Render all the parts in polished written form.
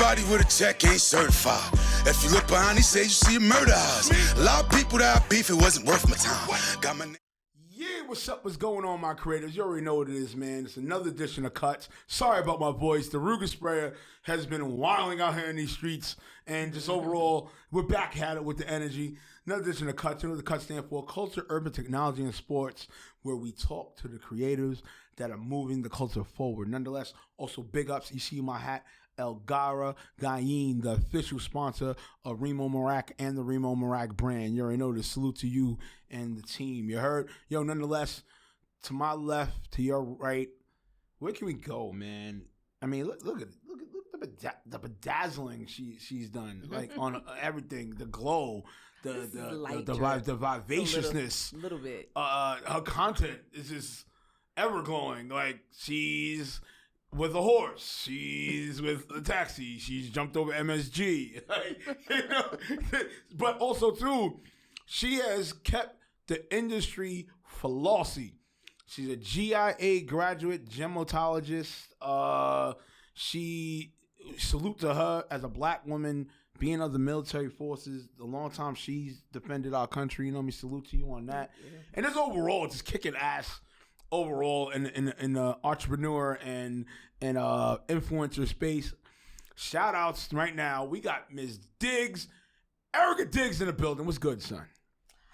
Everybody with a check ain't certified. If you look behind these shades, you see a murder house. A lot of people that I beef, it wasn't worth my time. Got my Yeah, what's up? What's going on, my creators? You already know what it is, man. It's another edition of Cuts. Sorry about my voice. The Ruger sprayer has been wilding out here in these streets, and just overall, we're back at it with the energy. Another edition of Cuts. You know what the Cuts stand for? Culture, urban technology, and sports, where we talk to the creators that are moving the culture forward. Nonetheless, also big ups. You see my hat. Elgara Gayin, the official sponsor of Remo Marac and the Remo Marac brand. You already know the salute to you and the team. You heard? Yo, nonetheless, to my left, to your right, where can we go, man? I mean, look the bedazzling she's done, like on everything, the glow, the vivaciousness, a little bit. Her content is just ever glowing. Like she's with a horse, she's with a taxi, she's jumped over MSG, but also too, she has kept the industry flossy. She's a GIA graduate gemologist. She salute to her as a black woman being of the military forces. The long time she's defended our country, you know me. Salute to you on that. Yeah. And just overall, just kicking ass. Overall, in the entrepreneur and influencer space, shout outs right now. We got Ms. Diggs, Erica Diggs in the building. What's good, son?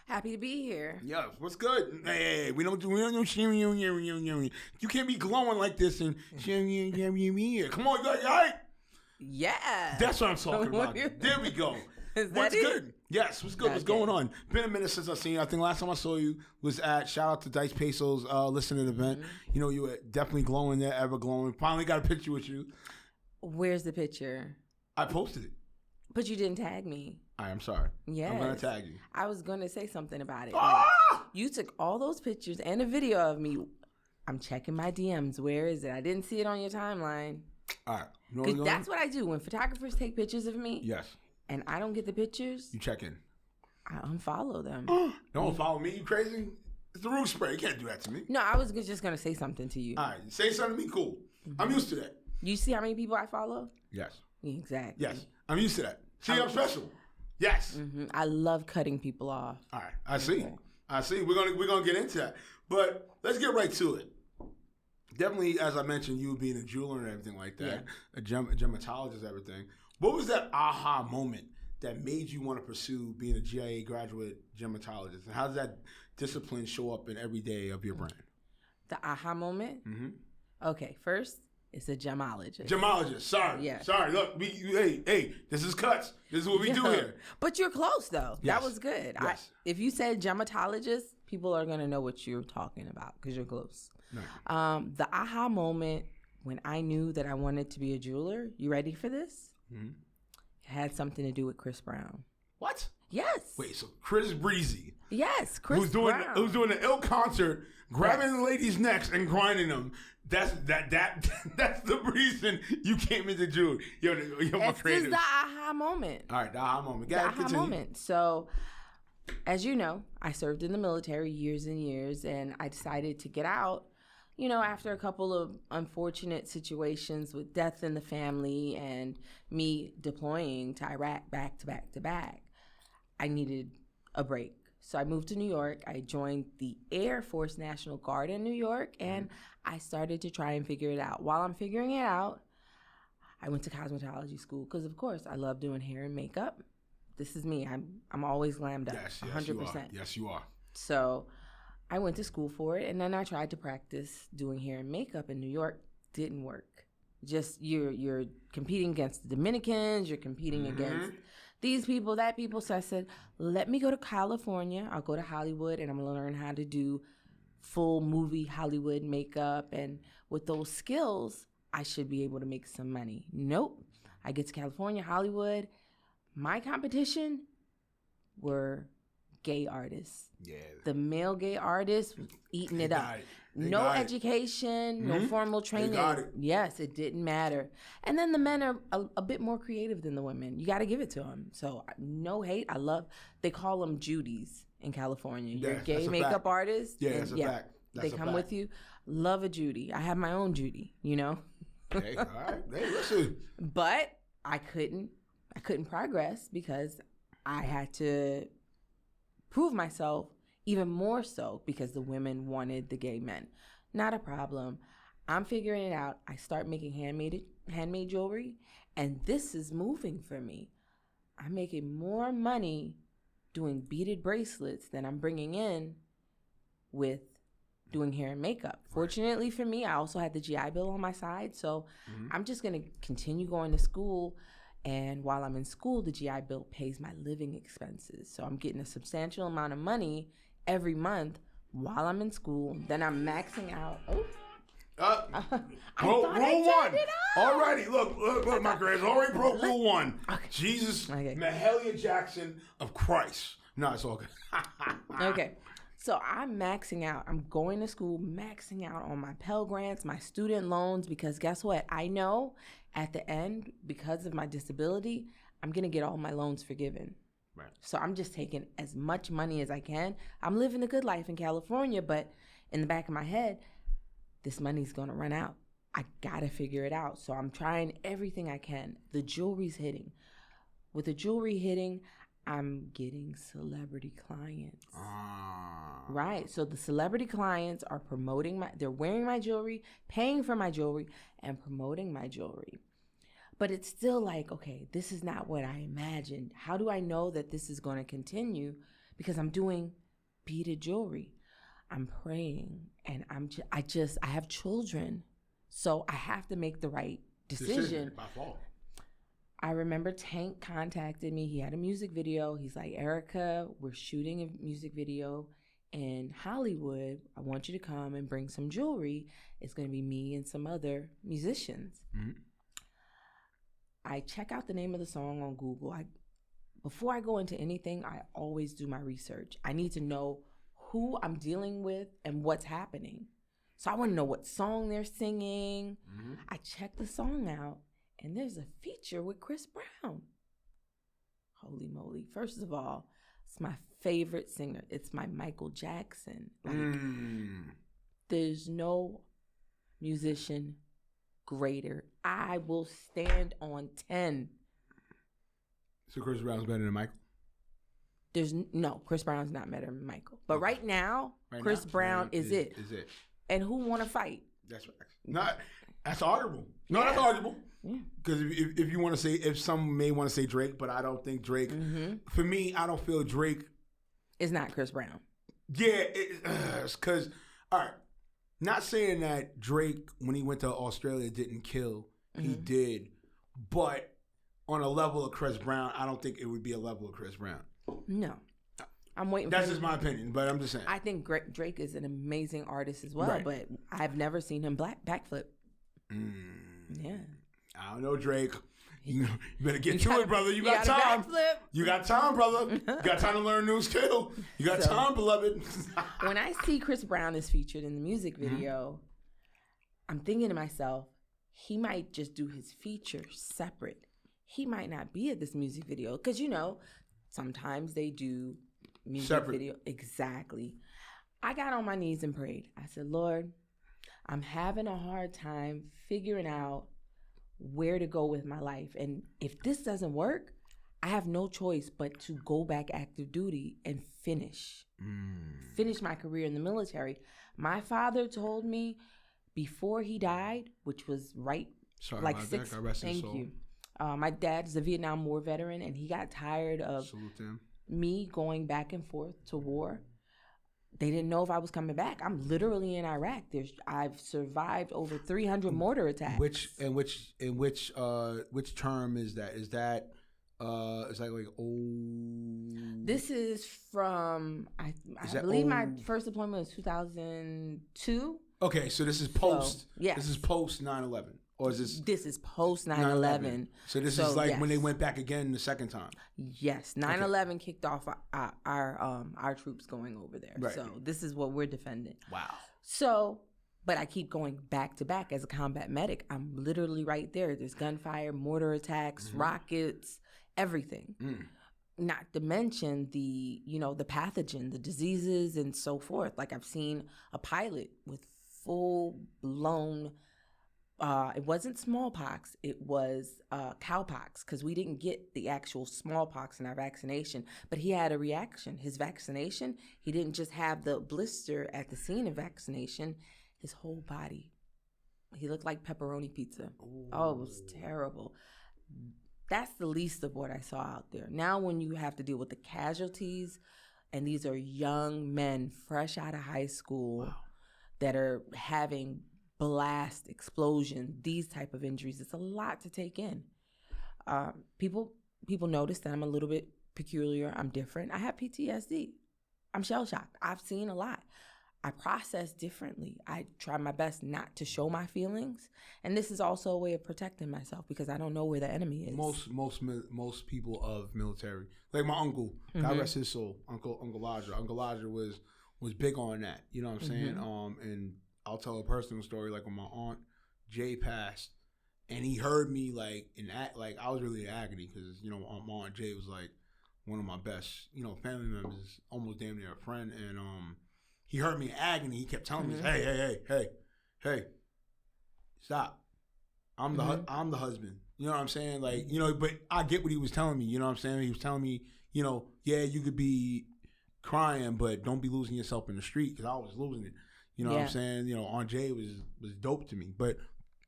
Happy to be here. Yeah, what's good? Hey, we don't do sharing. You can't be glowing like this and sharing. Come on, you right? Yeah, that's what I'm talking about. There we go. What's good? Yes, what's good? What's going on? Been a minute since I've seen you. I think last time I saw you was at, shout out to Dice Peso's listening event. Mm-hmm. You know, you were definitely glowing there, ever glowing. Finally got a picture with you. Where's the picture? I posted it. But you didn't tag me. I'm sorry. Yeah, I'm going to tag you. I was going to say something about it. Ah! You took all those pictures and a video of me. I'm checking my DMs. Where is it? I didn't see it on your timeline. All right. You know that's what I do. When photographers take pictures of me. Yes. And I don't get the pictures. You check in. I unfollow them. Don't follow me, you crazy? It's the root spray. You can't do that to me. No, I was just going to say something to you. All right. Say something to me, cool. Mm-hmm. I'm used to that. You see how many people I follow? Yes. Exactly. Yes. I'm used to that. See, I'm special. Yes. Mm-hmm. I love cutting people off. All right. I see. Okay. I see. We're gonna get into that. But let's get right to it. Definitely, as I mentioned, you being a jeweler and everything like that, a dermatologist, everything. What was that aha moment that made you want to pursue being a GIA graduate dermatologist? And how does that discipline show up in every day of your brand? The aha moment? Mm-hmm. Okay, first, it's a gemologist. Gemologist. Sorry. Yeah. Sorry. Look, hey, this is Cuts. This is what we do here. But you're close, though. Yes. That was good. Yes. If you said dermatologist, people are going to know what you're talking about because you're close. No. The aha moment when I knew that I wanted to be a jeweler, you ready for this? Mm-hmm. It had something to do with Chris Brown. What? Yes. Wait, so Chris Breezy. Yes, Chris Brown. Who's doing an ill concert, grabbing the ladies' necks and grinding them. That's the reason you came into jewelry. You're my creative. This is the aha moment. All right, the aha moment. The aha moment. So, as you know, I served in the military years and years, and I decided to get out, after a couple of unfortunate situations with death in the family and me deploying to Iraq back to back to back. I needed a break. So I moved to New York. I joined the Air Force National Guard in New York, and I started to try and figure it out. While I'm figuring it out, I went to cosmetology school because, of course, I love doing hair and makeup. This is me. I'm always glammed up, 100%. Yes, you are. So I went to school for it, and then I tried to practice doing hair and makeup in New York. Didn't work. Just you're competing against the Dominicans. You're competing against these people, that people. So I said, let me go to California. I'll go to Hollywood, and I'm going to learn how to do full movie Hollywood makeup. And with those skills, I should be able to make some money. Nope. I get to California, Hollywood. My competition were gay artists. Yeah. The male gay artists eating it up. No education, no formal training. Yes, it didn't matter. And then the men are a bit more creative than the women. You got to give it to them. So no hate. They call them Judies in California. You're a gay makeup artist. Yeah, that's a fact. They come with you. Love a Judy. I have my own Judy, Okay, all right. Hey, listen. But I couldn't progress because I had to prove myself even more so because the women wanted the gay men. Not a problem. I'm figuring it out. I start making handmade jewelry, and this is moving for me. I'm making more money doing beaded bracelets than I'm bringing in with doing hair and makeup. Fortunately for me, I also had the GI Bill on my side, so I'm just going to continue going to school. And while I'm in school, the GI Bill pays my living expenses. So I'm getting a substantial amount of money every month while I'm in school. Then I'm maxing out. Rule one. Alrighty, look, my grades already broke rule one. Okay. Jesus, Okay. Mahalia Jackson of Christ. No, it's all good. Okay. So I'm maxing out. I'm going to school, maxing out on my Pell Grants, my student loans, because guess what? I know at the end, because of my disability, I'm going to get all my loans forgiven. Right. So I'm just taking as much money as I can. I'm living a good life in California, but in the back of my head, this money's going to run out. I got to figure it out. So I'm trying everything I can. The jewelry's hitting. With the jewelry hitting, I'm getting celebrity clients. Right. So the celebrity clients are they're wearing my jewelry, paying for my jewelry, and promoting my jewelry. But it's still like, okay, this is not what I imagined. How do I know that this is going to continue? Because I'm doing beaded jewelry. I'm praying, and I have children. So I have to make the right decision. By fault. I remember Tank contacted me. He had a music video. He's like, Erica, we're shooting a music video in Hollywood. I want you to come and bring some jewelry. It's going to be me and some other musicians. Mm-hmm. I check out the name of the song on Google. Before I go into anything, I always do my research. I need to know who I'm dealing with and what's happening. So I want to know what song they're singing. Mm-hmm. I check the song out. And there's a feature with Chris Brown. Holy moly. First of all, it's my favorite singer. It's my Michael Jackson. There's no musician greater. I will stand on 10. So Chris Brown's better than Michael? Chris Brown's not better than Michael. But right now, Chris Brown is it. Is it. And who want to fight? That's right. That's arguable. No, yeah. That's arguable. Because if you want to say, if some may want to say Drake, but I don't think Drake, for me, I don't feel Drake. It's not Chris Brown. Yeah, because, all right, not saying that Drake, when he went to Australia, didn't kill. He did. But on a level of Chris Brown, I don't think it would be a level of Chris Brown. No. I'm waiting That's just my opinion, but I'm just saying. I think Drake is an amazing artist as well, right. But I've never seen him backflip. Yeah. I don't know, Drake. You better get to it, brother. You got time. You got time, brother. You got time to learn new skill. You got time, beloved. When I see Chris Brown is featured in the music video, I'm thinking to myself, he might just do his feature separate. He might not be at this music video. Because, sometimes they do music video. Exactly. I got on my knees and prayed. I said, Lord, I'm having a hard time figuring out where to go with my life. And if this doesn't work, I have no choice but to go back active duty and finish my career in the military. My father told me before he died, which was Sorry about that. God rest his soul. Thank you. My dad's a Vietnam War veteran, and he got tired of me going back and forth to war. They didn't know if I was coming back. I'm literally in Iraq. I've survived over 300 mortar attacks. Which term is that? Is that This is from I believe my first deployment was 2002. Okay, so this is post. So, yes. This is post 9/11, or is this? This is post 9/11. So this is like when they went back again the second time. Yes, 9/11 kicked off our troops going over there. Right. So this is what we're defending. Wow. So, but I keep going back to back as a combat medic. I'm literally right there. There's gunfire, mortar attacks, rockets, everything. Not to mention the pathogen, the diseases, and so forth. Like I've seen a pilot with full-blown It wasn't smallpox. It was cowpox, because we didn't get the actual smallpox in our vaccination. But he had a reaction. His vaccination, he didn't just have the blister at the scene of vaccination. His whole body, he looked like pepperoni pizza. Ooh. Oh, it was terrible. That's the least of what I saw out there. Now when you have to deal with the casualties, and these are young men fresh out of high school. Wow. That are having blast, explosion, these type of injuries. It's a lot to take in. People notice that I'm a little bit peculiar. I'm different. I have PTSD. I'm shell-shocked. I've seen a lot. I process differently. I try my best not to show my feelings. And this is also a way of protecting myself, because I don't know where the enemy is. Most people of military, like my uncle, God rest his soul, Uncle Ladra. Uncle Ladra was big on that. You know what I'm saying? And I'll tell a personal story. Like when my aunt Jay passed, and he heard me like I was really in agony, because my aunt Jay was like one of my best family members, almost damn near a friend. And he heard me in agony. He kept telling me, hey, stop. I'm the husband. You know what I'm saying? Like but I get what he was telling me. You know what I'm saying? He was telling me, yeah, you could be crying, but don't be losing yourself in the street, because I was losing it. You know what I'm saying? Aunt Jay was dope to me. But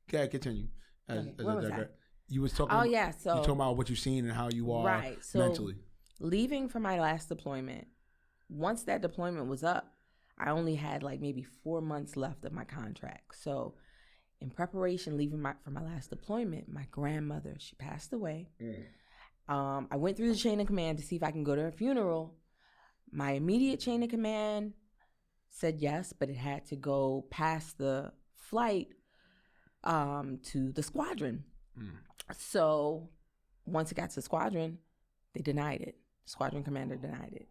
continue. What was that? You was talking. So you talking about what you've seen and how you are mentally. Leaving for my last deployment, once that deployment was up, I only had like maybe 4 months left of my contract. So in preparation, leaving for my last deployment, my grandmother, she passed away. I went through the chain of command to see if I can go to her funeral. My immediate chain of command said yes, but it had to go past the flight to the squadron. So once it got to the squadron, they denied it. The squadron commander denied it.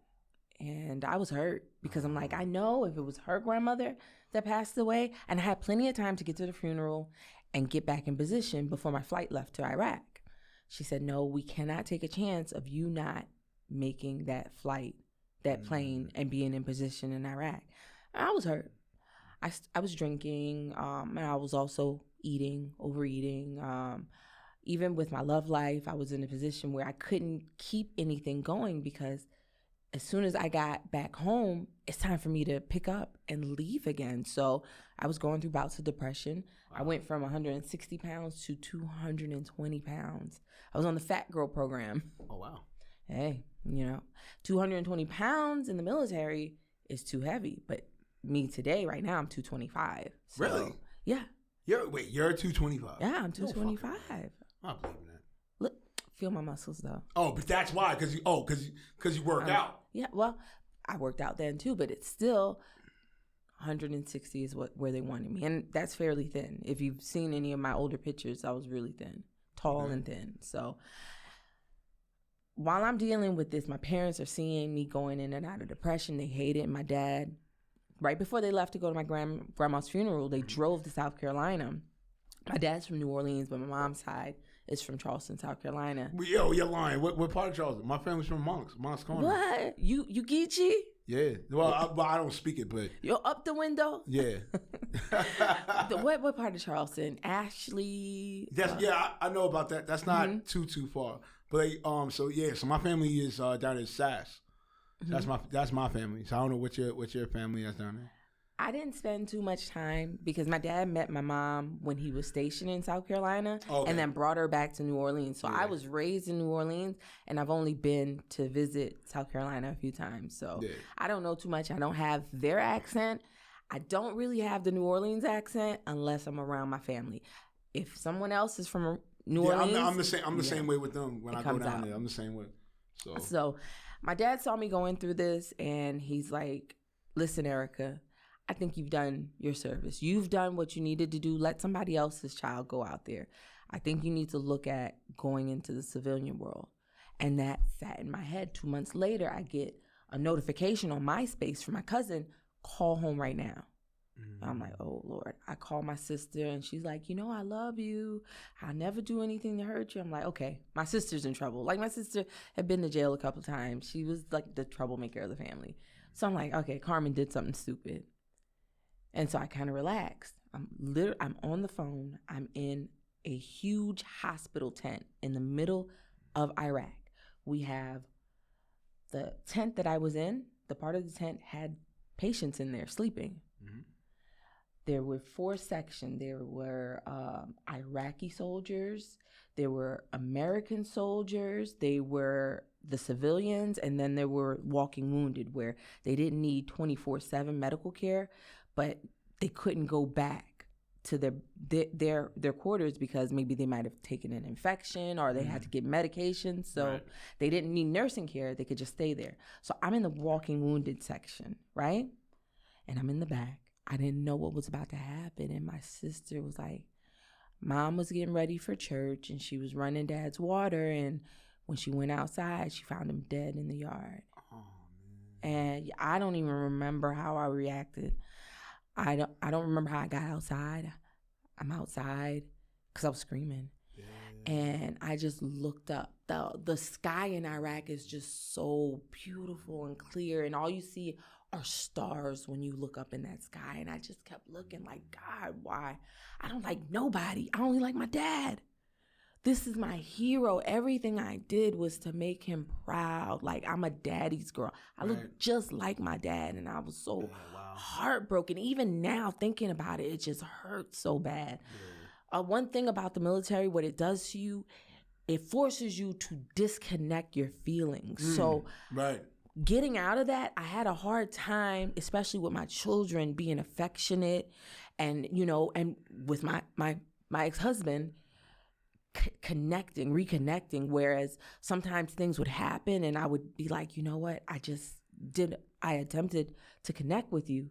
And I was hurt, because I'm like, I know if it was her grandmother that passed away, and I had plenty of time to get to the funeral and get back in position before my flight left to Iraq. She said, no, we cannot take a chance of you not making that flight, that plane, and being in position in Iraq. And I was hurt. I was drinking, and I was also overeating. Even with my love life, I was in a position where I couldn't keep anything going, because as soon as I got back home, it's time for me to pick up and leave again. So I was going through bouts of depression. Wow. I went from 160 pounds to 220 pounds. I was on the Fat Girl program. Oh, wow. Hey, 220 pounds in the military is too heavy. But me today, right now, I'm 225. So, really? Yeah. You're 225? Yeah, I'm 225. I'm not believing that. Look, feel my muscles, though. Oh, but that's why, because you work out. Yeah, well, I worked out then, too, but it's still 160 is where they wanted me. And that's fairly thin. If you've seen any of my older pictures, I was really thin, tall and thin. So while I'm dealing with this, my parents are seeing me going in and out of depression. They hate it. My dad, right before they left to go to my grandma's funeral, they drove to South Carolina. My dad's from New Orleans, but my mom's side is from Charleston, South Carolina. Yo, you're lying. What part of Charleston? My family's from Moncks Corner. What? You Geechee? Yeah. Well, I don't speak it, but you're up the window. Yeah. What part of Charleston? Ashley. I know about that. That's not too far. But so my family is down in SAS. That's my family. So I don't know what your family is down there. I didn't spend too much time, because my dad met my mom when he was stationed in South Carolina, and then brought her back to New Orleans. So I was raised in New Orleans, and I've only been to visit South Carolina a few times. So I don't know too much. I don't have their accent. I don't really have the New Orleans accent unless I'm around my family. If someone else is from New Orleans, I'm the same way with them when I go down there. I'm the same way. So my dad saw me going through this, and he's like, "Listen, Erica, I think you've done your service. You've done what you needed to do. Let somebody else's child go out there. I think you need to look at going into the civilian world." And that sat in my head. 2 months later, I get a notification on MySpace from my cousin, "Call home right now." I'm like, oh, Lord. I call my sister, and she's like, I love you. I'll never do anything to hurt you. I'm like, okay, my sister's in trouble. Like, my sister had been to jail a couple times. She was like the troublemaker of the family. So I'm like, okay, Carmen did something stupid. And so I kind of relaxed. I'm on the phone. I'm in a huge hospital tent in the middle of Iraq. We have the tent that I was in. The part of the tent had patients in there sleeping. Mm-hmm. There were 4 sections. There were Iraqi soldiers. There were American soldiers. They were the civilians. And then there were walking wounded where they didn't need 24/7 medical care, but they couldn't go back to their quarters because maybe they might have taken an infection or they had to get medication. So they didn't need nursing care. They could just stay there. So I'm in the walking wounded section, right? And I'm in the back. I didn't know what was about to happen. And my sister was like, Mom was getting ready for church and she was running Dad's water. And when she went outside, she found him dead in the yard. Oh, man. And I don't even remember how I reacted. I don't remember how I got outside. I'm outside because I was screaming. Yeah. And I just looked up. The sky in Iraq is just so beautiful and clear. And all you see are stars when you look up in that sky. And I just kept looking like, God, why? I don't like nobody. I only like my dad. This is my hero. Everything I did was to make him proud. Like, I'm a daddy's girl. I look just like my dad. And I was so heartbroken. Even now, thinking about it, it just hurts so bad. Yeah. One thing about the military, what it does to you, it forces you to disconnect your feelings. So getting out of that, I had a hard time, especially with my children, being affectionate and, and with my ex-husband, reconnecting, whereas sometimes things would happen and I would be like, you know what, I attempted to connect with you,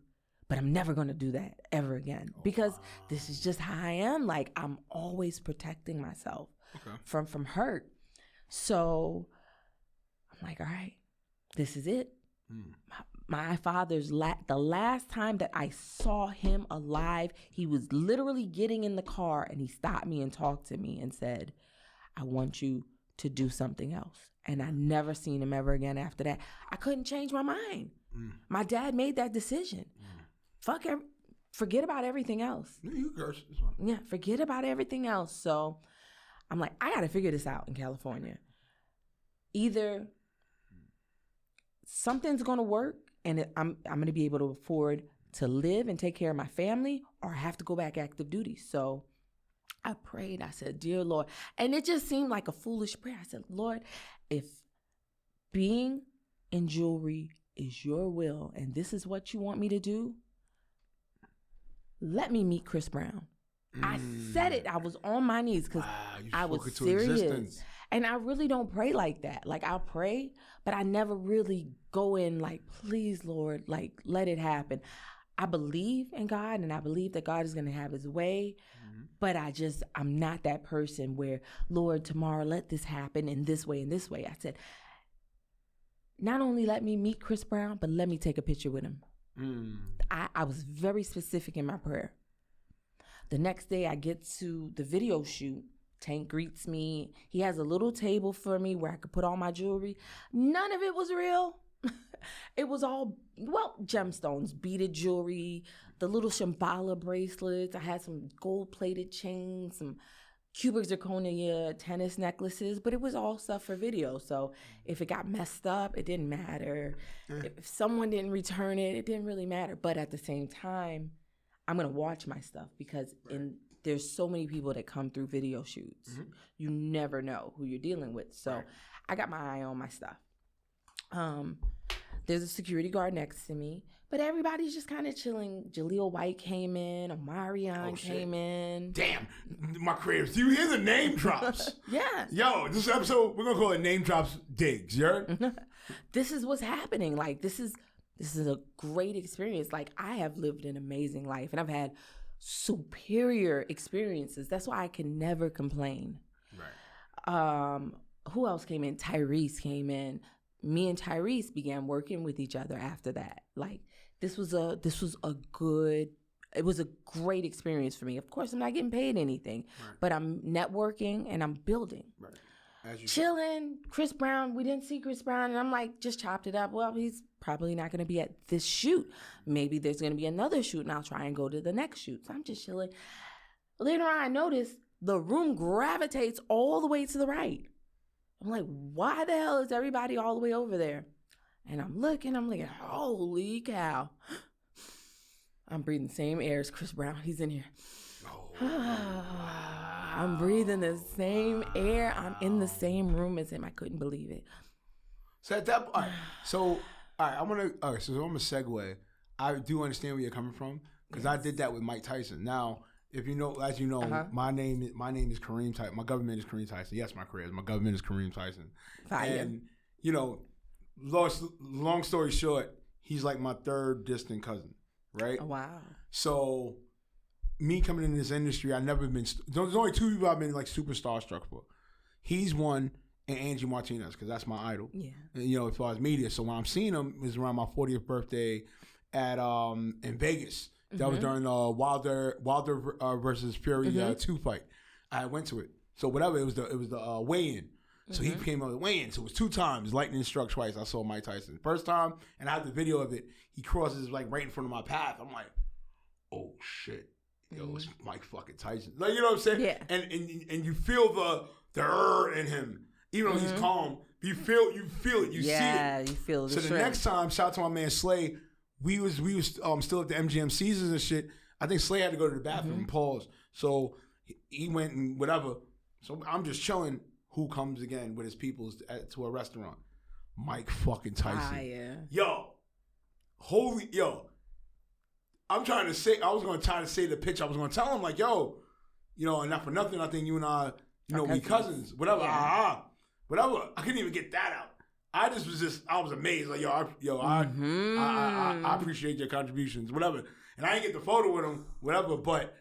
but I'm never going to do that ever again because this is just how I am. Like, I'm always protecting myself from hurt. So I'm like, all right, this is it. My father's the last time that I saw him alive, he was literally getting in the car and he stopped me and talked to me and said, I want you to do something else. And I never seen him ever again after that. I couldn't change my mind. My dad made that decision. Forget about everything else. You curse. Yeah, forget about everything else. So I'm like, I got to figure this out in California. Either something's going to work and I'm going to be able to afford to live and take care of my family, or I have to go back active duty. So I prayed. I said, dear Lord. And it just seemed like a foolish prayer. I said, Lord, if being in jewelry is your will and this is what you want me to do, let me meet Chris Brown. I said it. I was on my knees because I was serious. And I really don't pray like that. Like, I'll pray, but I never really go in like, please, Lord, like, let it happen. I believe in God and I believe that God is going to have his way, but I'm not that person where, Lord, tomorrow let this happen in this way and this way. I said, not only let me meet Chris Brown, but let me take a picture with him. I was very specific in my prayer. The next day I get to the video shoot. Tank greets me. He has a little table for me where I could put all my jewelry. None of it was real. It was all, gemstones, beaded jewelry, the little Shambhala bracelets. I had some gold-plated chains, some cubic zirconia tennis necklaces, but it was all stuff for video. So if it got messed up, it didn't matter. If someone didn't return it, it didn't really matter. But at the same time, I'm going to watch my stuff because there's so many people that come through video shoots. You never know who you're dealing with. So I got my eye on my stuff. There's a security guard next to me, but everybody's just kind of chilling. Jaleel White came in. Omarion came in. Damn, my creators. Do you hear the name drops? Yeah. Yo, this episode, we're going to call it Name Drops Digs. You heard? This is what's happening. Like, this is a great experience. Like, I have lived an amazing life, and I've had superior experiences. That's why I can never complain. Right. Who else came in? Tyrese came in. Me and Tyrese began working with each other after that. Like, it was a great experience for me. Of course, I'm not getting paid anything, but I'm networking and I'm building. Right. chilling. Chris Brown, we didn't see Chris Brown. And I'm like, just chopped it up. Well, he's probably not going to be at this shoot. Maybe there's going to be another shoot, and I'll try and go to the next shoot. So I'm just chilling. Later on, I noticed the room gravitates all the way to the right. I'm like, why the hell is everybody all the way over there? And I'm looking, holy cow. I'm breathing the same air as Chris Brown. He's in here. I'm breathing the same air. I'm in the same room as him. I couldn't believe it. So at that, all right, I'm gonna segue. I do understand where you're coming from because I did that with Mike Tyson. Now, if you know, as you know, my name is Kareem Tyson. My government is Kareem Tyson. Yes, my career is my government is Kareem Tyson. Fire. And you know, long story short, he's like my third distant cousin, right? Oh, wow. So, me coming into this industry, I've never been. There's only two people I've been like super starstruck for. He's one, and Angie Martinez, because that's my idol. Yeah. And, you know, as far as media. So when I'm seeing him, it was around my 40th birthday at in Vegas. That was during Wilder versus Fury 2 fight. I went to it. So whatever, it was the weigh-in. So he came up with weigh-in. So it was 2 times. Lightning struck twice. I saw Mike Tyson. First time, and I have the video of it. He crosses like right in front of my path. I'm like, oh shit, yo, it's Mike fucking Tyson. Like, you know what I'm saying? Yeah. And you feel the in him, even though he's calm. You feel it. You see it. Yeah, you feel the So the next time, shout out to my man Slay. We was still at the MGM Caesars and shit. I think Slay had to go to the bathroom and pause. So he went and whatever. So I'm just chilling. Who comes again with his peoples to a restaurant? Mike fucking Tyson. Yeah. I'm trying to say, I was going to try to say the pitch. I was going to tell him like, yo, you know, and not for nothing, I think you and I, you know, we cousins. Whatever. Yeah. Whatever. I couldn't even get that out. I was amazed. Like, I appreciate your contributions, whatever. And I didn't get the photo with him, whatever, but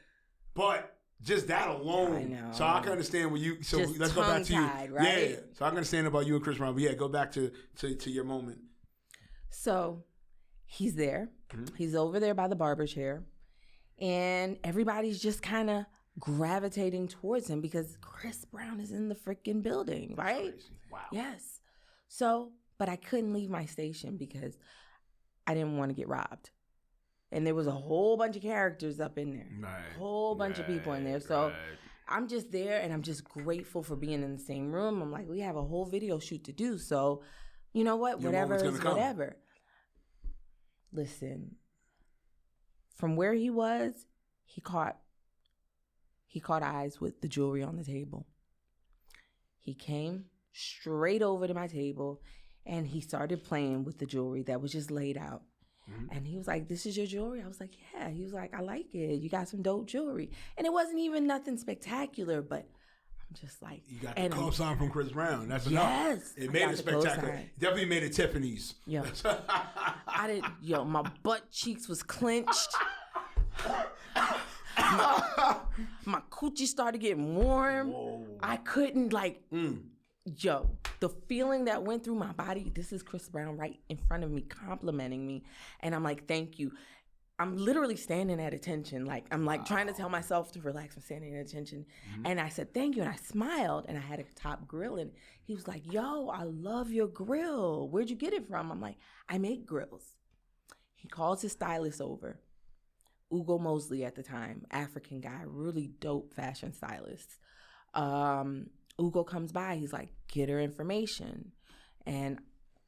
just that alone. I know. So I can understand what you, so just let's go back to you. Right? Yeah. So I can understand about you and Chris Brown, but yeah, go back to your moment. So he's there. He's over there by the barber chair. And everybody's just kind of gravitating towards him because Chris Brown is in the freaking building, right? Crazy. Wow. Yes. So, but I couldn't leave my station because I didn't want to get robbed. And there was a whole bunch of characters up in there. Right. A whole bunch of people in there. So I'm just there and I'm just grateful for being in the same room. I'm like, we have a whole video shoot to do. So, you know what? Whatever is whatever. Listen, from where he was, he caught eyes with the jewelry on the table. He came straight over to my table and he started playing with the jewelry that was just laid out. And he was like, this is your jewelry? I was like, yeah. He was like, I like it. You got some dope jewelry. And it wasn't even nothing spectacular, but I'm just like. You got the co-sign from Chris Brown. That's enough. Yes. It made it spectacular. Definitely made it Tiffany's. Yeah. My butt cheeks was clenched. My coochie started getting warm. Whoa. I couldn't the feeling that went through my body, this is Chris Brown right in front of me, complimenting me. And I'm like, thank you. I'm literally standing at attention. Like, I'm like trying to tell myself to relax. I'm standing at attention. And I said, thank you. And I smiled and I had a top grill. And he was like, yo, I love your grill. Where'd you get it from? I'm like, I make grills. He calls his stylist over. Ugo Mosley at the time, African guy, really dope fashion stylist. Ugo comes by. He's like, get her information. And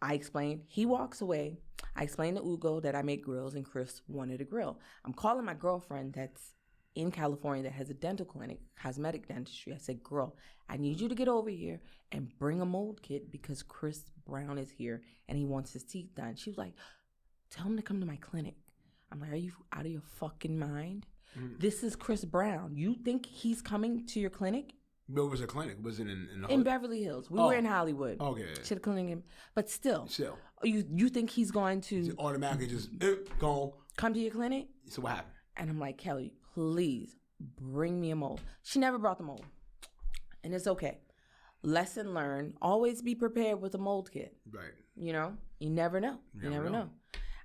I explained. He walks away. I explained to Ugo that I make grills and Chris wanted a grill. I'm calling my girlfriend that's in California that has a dental clinic, cosmetic dentistry. I said, girl, I need you to get over here and bring a mold kit because Chris Brown is here and he wants his teeth done. She was like, tell him to come to my clinic. I'm like, are you out of your fucking mind? This is Chris Brown. You think he's coming to your clinic? Where was the clinic? Was it in the in Beverly Hills? We were in Hollywood. Okay. Should have clinic, but still. You think he's going to automatically just go come to your clinic? So what happened? And I'm like, Kelly, please bring me a mold. She never brought the mold, and it's okay. Lesson learned: always be prepared with a mold kit. Right. You know, you never know. You never know.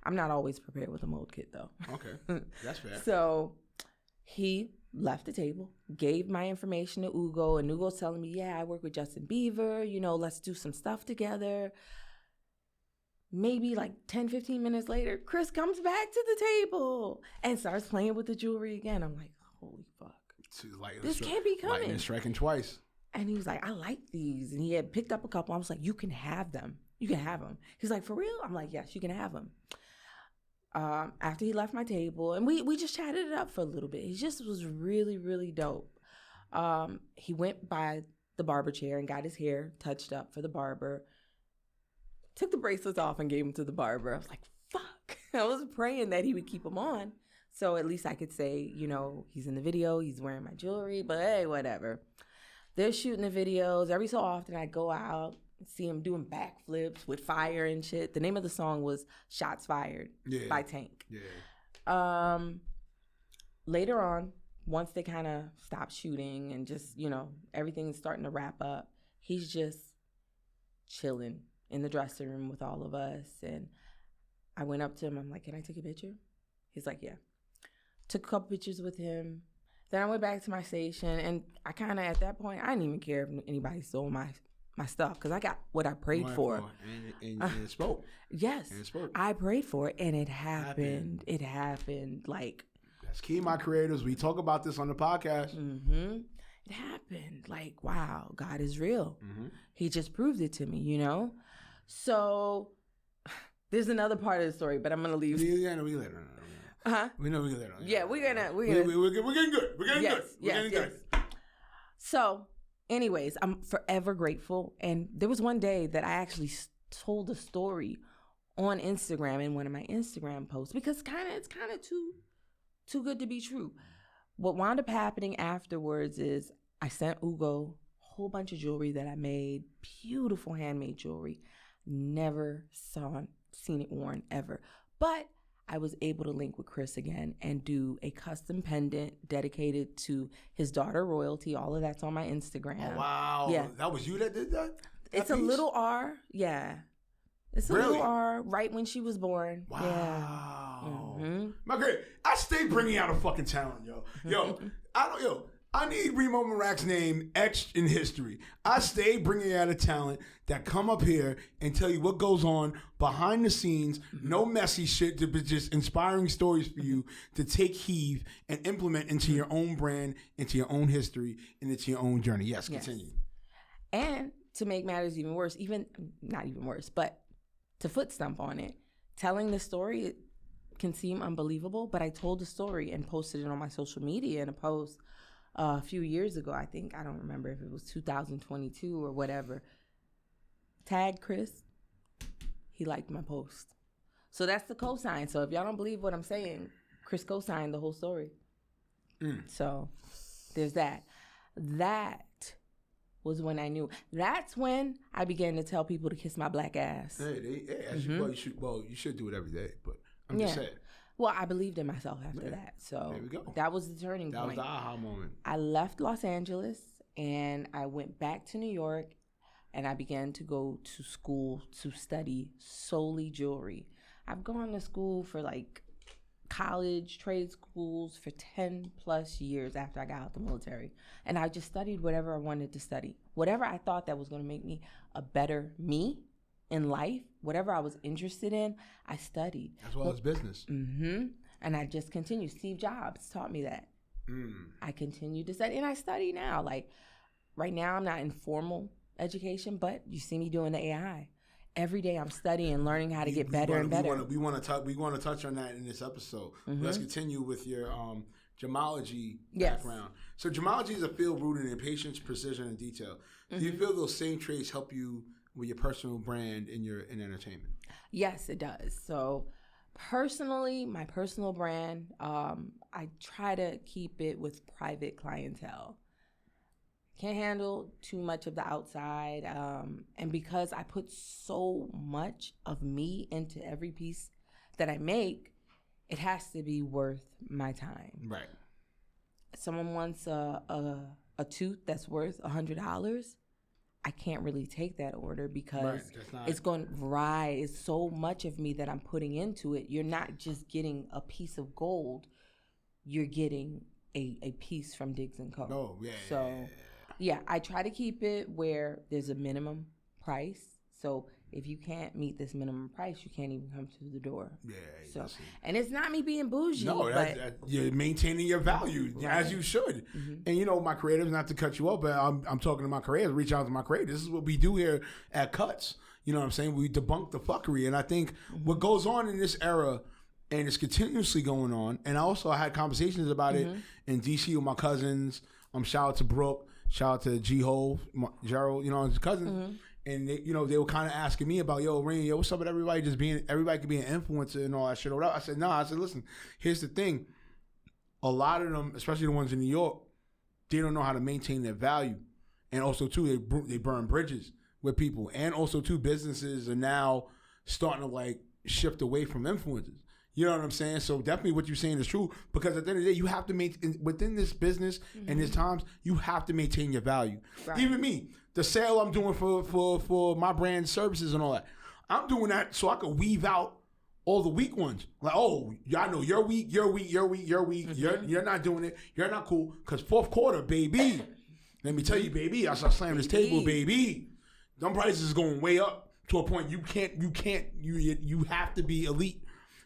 I'm not always prepared with a mold kit though. Okay, that's fair. So he left the table, gave my information to Ugo, and Ugo's telling me, yeah, I work with Justin Bieber, let's do some stuff together. Maybe like 10, 15 minutes later, Chris comes back to the table and starts playing with the jewelry again. I'm like, holy fuck. This can't be coming. Lightning striking twice. And he was like, I like these. And he had picked up a couple. I was like, you can have them. You can have them. He's like, for real? I'm like, yes, you can have them. After he left my table, and we just chatted it up for a little bit. He just was really, really dope. He went by the barber chair and got his hair touched up for the barber. Took the bracelets off and gave them to the barber. I was like, fuck. I was praying that he would keep them on. So at least I could say, he's in the video, he's wearing my jewelry, but hey, whatever. They're shooting the videos. Every so often I go out and see him doing backflips with fire and shit. The name of the song was Shots Fired by Tank. Yeah. Later on, once they kind of stop shooting and just, everything's starting to wrap up, he's just chilling in the dressing room with all of us. And I went up to him. I'm like, can I take a picture? He's like, yeah. Took a couple pictures with him. Then I went back to my station, and I kind of, at that point, I didn't even care if anybody stole my stuff, because I got what I prayed for. And it spoke. Yes. And it spoke. I prayed for it, and it happened. It happened. Like, that's key, my creators. We talk about this on the podcast. Mm-hmm. It happened. Like, wow, God is real. Mm-hmm. He just proved it to me, So there's another part of the story, but I'm going to leave. Yeah, no, we later. Uh-huh. We know we get later. Yeah, we're gonna. We're getting good. We're getting good. We're getting good. So, anyways, I'm forever grateful. And there was one day that I actually told a story on Instagram in one of my Instagram posts, because it's kind of too good to be true. What wound up happening afterwards is I sent Ugo a whole bunch of jewelry that I made, beautiful handmade jewelry. Never seen it worn ever, but I was able to link with Chris again and do a custom pendant dedicated to his daughter, Royalty. All of that's on my Instagram. Oh, wow. Yeah. That was you that did that? It's a little R. Yeah. It's a little R right when she was born. Wow. Yeah. Mm-hmm. My great. I stay bringing out a fucking talent, yo. I need Remo Marak's name etched in history. I stay bringing out a talent that come up here and tell you what goes on behind the scenes. No messy shit, but just inspiring stories for you to take heed and implement into your own brand, into your own history, and into your own journey. Yes, continue. And to make matters even worse, not even worse, but to foot stump on it, telling the story, it can seem unbelievable, but I told the story and posted it on my social media in a post a few years ago. I think, I don't remember if it was 2022 or whatever. Tagged Chris. He liked my post. So that's the cosign. So if y'all don't believe what I'm saying, Chris cosigned the whole story. So there's that. That was when I knew. That's when I began to tell people to kiss my black ass. You should do it every day, but I'm just saying. Well, I believed in myself after that. So there we go. That was the turning point. That was the aha moment. I left Los Angeles and I went back to New York, and I began to go to school to study solely jewelry. I've gone to school for like college, trade schools for 10 plus years after I got out the military. And I just studied whatever I wanted to study. Whatever I thought that was going to make me a better me in life, whatever I was interested in, I studied. As well as business. Mm-hmm. And I just continued. Steve Jobs taught me that. I continued to study, and I study now. Like right now, I'm not in formal education, but you see me doing the AI. Every day I'm studying, learning how to get better and better. We want to touch on that in this episode. Mm-hmm. Let's continue with your gemology background. So gemology is a field rooted in patience, precision, and detail. Mm-hmm. Do you feel those same traits help you with your personal brand in entertainment? Yes, it does. So personally, my personal brand, I try to keep it with private clientele. Can't handle too much of the outside. And because I put so much of me into every piece that I make, it has to be worth my time. Right. Someone wants a tooth that's worth $100. I can't really take that order because it's so much of me that I'm putting into it. You're not just getting a piece of gold. You're getting a piece from Diggs and Co. Oh, yeah. So, yeah, I try to keep it where there's a minimum price. So if you can't meet this minimum price, you can't even come to the door. Yeah. So, and it's not me being bougie. No, but you're maintaining your value as you should. And you know, my creatives, not to cut you off, but I'm talking to my creators. Reach out to my creators. This is what we do here at Cuts. You know what I'm saying? We debunk the fuckery, and I think what goes on in this era. And it's continuously going on. And I had conversations about it in DC with my cousins. Shout out to Brooke. Shout out to G-Ho, Gerald, you know, his cousins. And they, you know, they were kind of asking me about, yo, Rain, yo, what's up with everybody everybody could be an influencer and all that shit. I said, nah. I said, listen, here's the thing. A lot of them, especially the ones in New York, they don't know how to maintain their value. And also, too, they burn bridges with people. And also, too, businesses are now starting to, like, shift away from influencers. You know what I'm saying? So definitely what you're saying is true, because at the end of the day, you have to maintain, within this business and these times, you have to maintain your value. Right. Even me, the sale I'm doing for my brand services and all that, I'm doing that so I can weave out all the weak ones. Like, oh, I know you're weak, you're not doing it, you're not cool, because fourth quarter, baby. Let me tell you, baby, I start slamming this table, baby. Them prices is going way up to a point you have to be elite.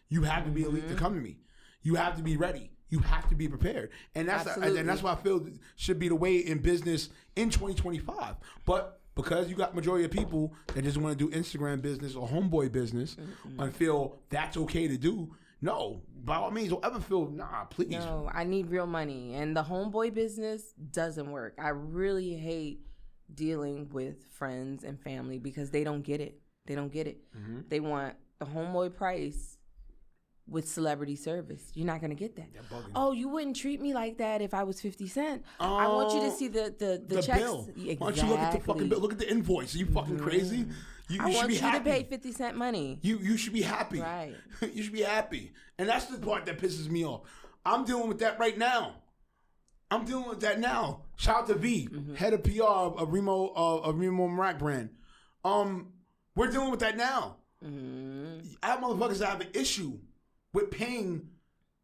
You have to be elite to come to me. You have to be ready. You have to be prepared. And that's why I feel it should be the way in business in 2025. But because you got majority of people that just want to do Instagram business or homeboy business and feel that's okay to do, no, by all means, don't ever feel, nah, please. No, I need real money. And the homeboy business doesn't work. I really hate dealing with friends and family because they don't get it. They don't get it. They want the homeboy price with celebrity service. You're not going to get that. Oh, you wouldn't treat me like that if I was 50 Cent. I want you to see the checks. Bill. Exactly. Why don't you look at the fucking bill? Look at the invoice. Are you fucking crazy? I want you to pay 50 Cent money. You should be happy. Right. You should be happy. And that's the part that pisses me off. I'm dealing with that right now. Shout out to V, head of PR of Remo Marac brand. We're dealing with that now. I have motherfuckers that have an issue with paying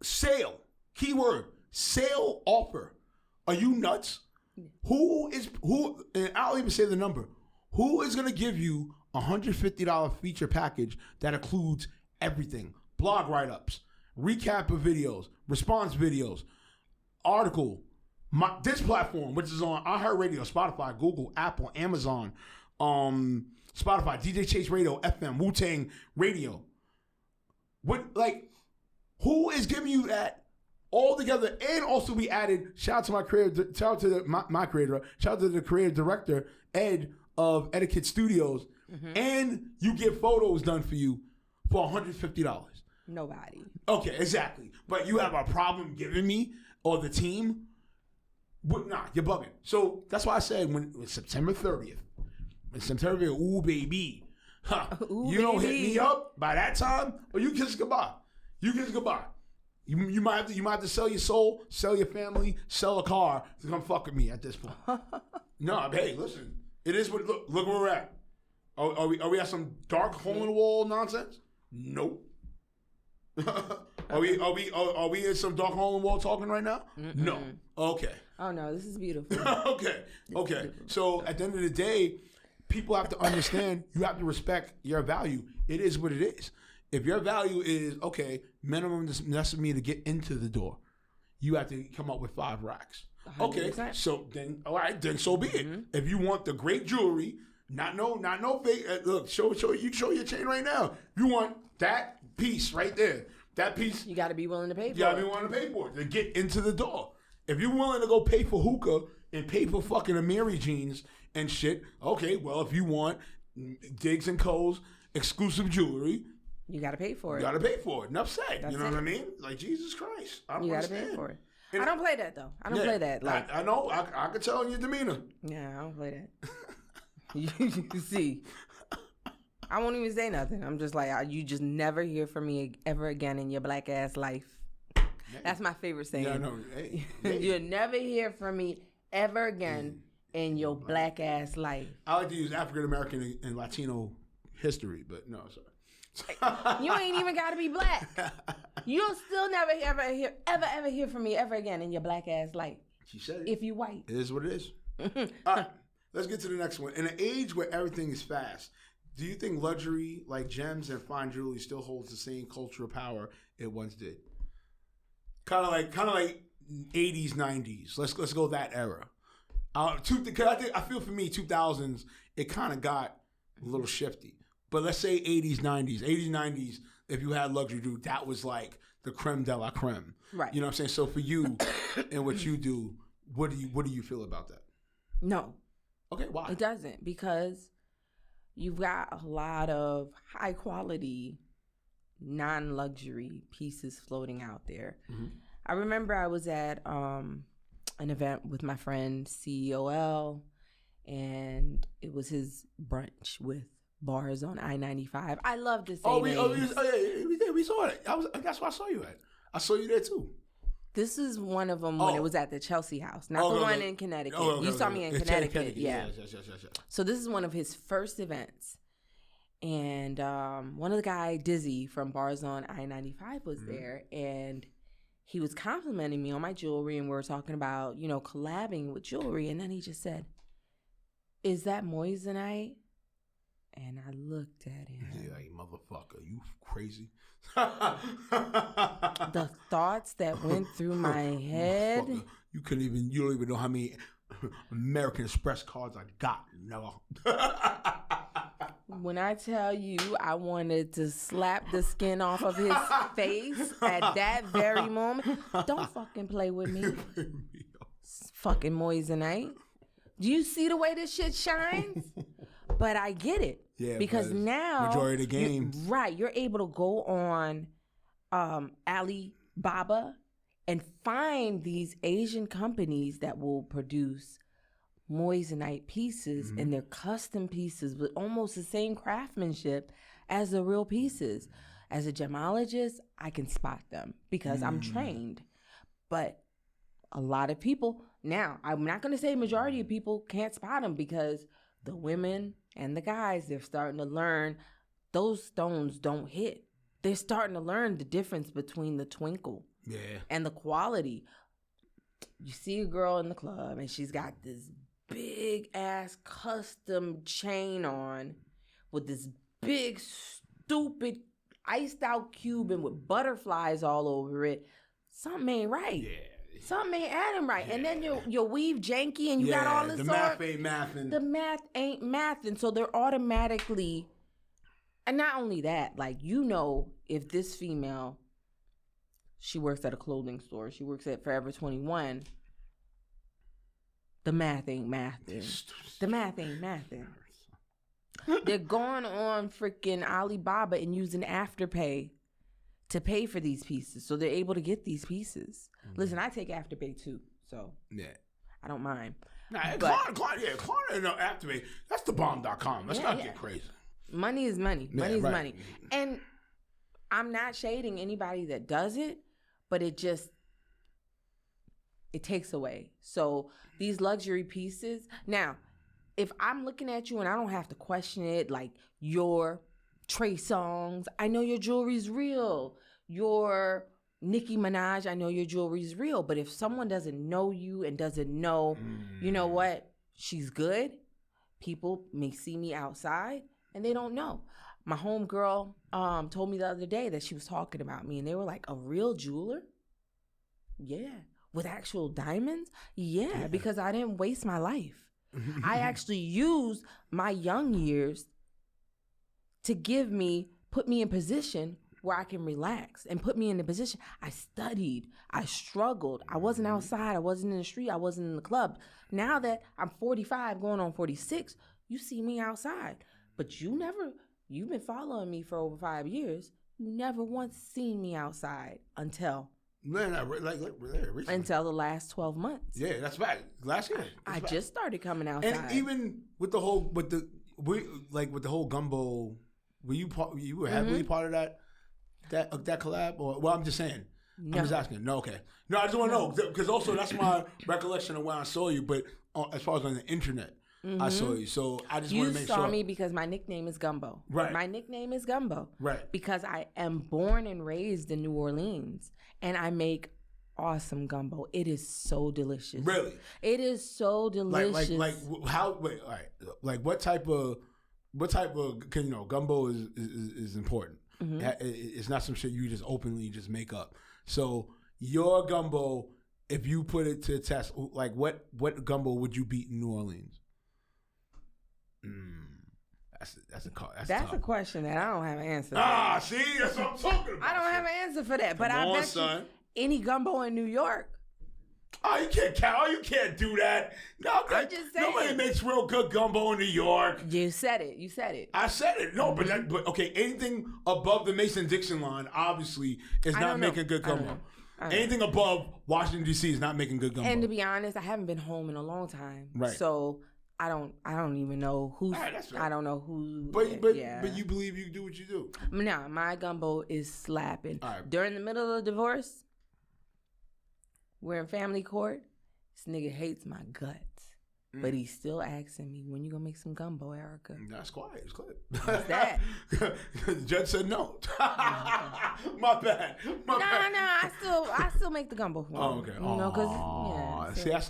sale. Keyword, sale offer. Are you nuts? Who, and I'll even say the number. Who is going to give you a $150 feature package that includes everything? Blog write-ups, recap of videos, response videos, article, this platform, which is on iHeartRadio, Spotify, Google, Apple, Amazon, Spotify, DJ Chase Radio, FM, Wu-Tang Radio. Who is giving you that all together? And also we added, shout out to my creator, shout out to my creator, shout out to the creative director, Ed of Etiquette Studios, and you get photos done for you for $150. Nobody. Okay, exactly. But you have a problem giving me or the team? Nah, you're bugging. So that's why I said when September 30th, ooh, baby. Ooh, you don't hit me up by that time, or you kiss goodbye. You might have to sell your soul, sell your family, sell a car to come fuck with me at this point. No, hey, listen. It is what look where we're at. Are we at some dark hole in the wall nonsense? Nope. Are we in some dark hole in the wall talking right now? No. Okay. Oh no, this is beautiful. Okay. So at the end of the day, people have to understand, you have to respect your value. It is what it is. If your value is, okay, minimum necessary to get into the door, you have to come up with 5 racks. 100%. Okay, so then, all right, then so be it. If you want the great jewelry, not no fake, look, show your chain right now. You want that piece right there. That piece. You got to be willing to pay for it. You got to be willing to pay for it to get into the door. If you're willing to go pay for hookah and pay for fucking Amiri jeans and shit, okay, well, if you want Diggs and Co's exclusive jewelry, you got to pay for it. You got to pay for it. Enough said. You know what I mean? Like, Jesus Christ. I don't You got to pay for it. I don't play that, though. I don't play that. Like I know. I can tell in your demeanor. Yeah, I don't play that. You see. I won't even say nothing. I'm just like, you just never hear from me ever again in your black ass life. That's my favorite saying. Yeah, I know. Hey. You'll never hear from me ever again in your black ass life. I like to use African American and Latino history, but no, sorry. You ain't even got to be black. You'll still never ever hear from me ever again in your black ass life. She said it. If you white. It is what it is. All right, let's get to the next one. In an age where everything is fast, do you think luxury like gems and fine jewelry still holds the same cultural power it once did? Kind of like 80s, 90s. Let's go that era. Cause I feel for me 2000s it kind of got a little shifty. But let's say 80s, 90s. If you had luxury jewelry, that was like the creme de la creme. Right. You know what I'm saying? So for you and what you do, what do you feel about that? No. Okay, why? It doesn't, because you've got a lot of high quality, non-luxury pieces floating out there. Mm-hmm. I remember I was at an event with my friend C.U.T.S, and it was his brunch with bars on I-95. I love to say we saw it. That's where I saw you at. I saw you there too. This is one of them when it was at the Chelsea House, not the one in Connecticut. You saw me in Connecticut, yeah. Yes. So this is one of his first events. And one of the guy, Dizzy from Bars on I-95 was there, and he was complimenting me on my jewelry, and we were talking about, collabing with jewelry. And then he just said, "Is that moissanite?" And I looked at him. Yeah, like, motherfucker, you crazy? The thoughts that went through my head. You don't even know how many American Express cards I got. No. When I tell you I wanted to slap the skin off of his face at that very moment, don't fucking play with me. Fucking moissanite. Do you see the way this shit shines? But I get it. Yeah, because now majority of the game. You're able to go on Alibaba and find these Asian companies that will produce moissanite pieces, and they're custom pieces with almost the same craftsmanship as the real pieces. As a gemologist, I can spot them because I'm trained. But a lot of people, now, I'm not going to say majority of people can't spot them, because the women and the guys, they're starting to learn those stones don't hit. They're starting to learn the difference between the twinkle and the quality. You see a girl in the club and she's got this big ass custom chain on with this big stupid iced out Cuban with butterflies all over it. Something ain't right. Yeah. Something ain't adding right. Yeah. And then your weave janky and you got all this the math ain't mathing. The math ain't mathing. So they're automatically, and not only that, like, if this female, she works at a clothing store, she works at Forever 21, the math ain't mathing. The math ain't mathing. They're going on freaking Alibaba and using Afterpay to pay for these pieces. So they're able to get these pieces. Listen, I take Afterpay too. So I don't mind. Klarna and Afterpay, that's the bomb.com. Let's not get crazy. Money is money. Money is money. And I'm not shading anybody that does it, but it takes away. So these luxury pieces. Now, if I'm looking at you and I don't have to question it, like your Trey Songz, I know your jewelry's real. Your Nicki Minaj, I know your jewelry's real. But if someone doesn't know you and doesn't know, you know what, she's good, people may see me outside and they don't know. My homegirl told me the other day that she was talking about me, and they were like, "A real jeweler?" Yeah. With actual diamonds? Yeah, because I didn't waste my life. I actually used my young years to put me in position where I can relax and put me in a position. I studied. I struggled. I wasn't outside. I wasn't in the street. I wasn't in the club. Now that I'm 45 going on 46, you see me outside. But you've been following me for over 5 years. You never once seen me outside until the last 12 months. Yeah, that's right. Last year. I just started coming outside. And even with the whole gumbo, you were heavily part of that collab? Or, well, I'm just saying. No. I'm just asking. No, okay. No, I just want to know, because also that's my recollection of when I saw you, but as far as on the internet. I saw you. So I just want You to make saw sure. me because my nickname is Gumbo. Right. My nickname is Gumbo. Right. Because I am born and raised in New Orleans, and I make awesome gumbo. It is so delicious. Really? It is so delicious. Like how? Wait, all right. Like what type of? Cause gumbo is important. Mm-hmm. It's not some shit you just openly just make up. So your gumbo, if you put it to a test, like what gumbo would you beat in New Orleans? That's a question that I don't have an answer for. See, that's what I'm talking about. I don't have an answer for that, but I bet you any gumbo in New York. Oh, you can't count. Oh, you can't do that. No, I'm just saying. Nobody makes real good gumbo in New York. You said it. I said it. No, but okay. Anything above the Mason-Dixon line, obviously, is not making good gumbo. Anything above Washington D.C. is not making good gumbo. And to be honest, I haven't been home in a long time. Right. So I don't even know who's. Right, that's right. I don't know who. But you believe you do what you do. Nah, my gumbo is slapping. Right. During the middle of the divorce, we're in family court. This nigga hates my guts. But he's still asking me, when you gonna make some gumbo, Erica? That's quiet. It's clear. What's that? The judge said no. My bad. No. I still make the gumbo for him. Oh, okay. You know, because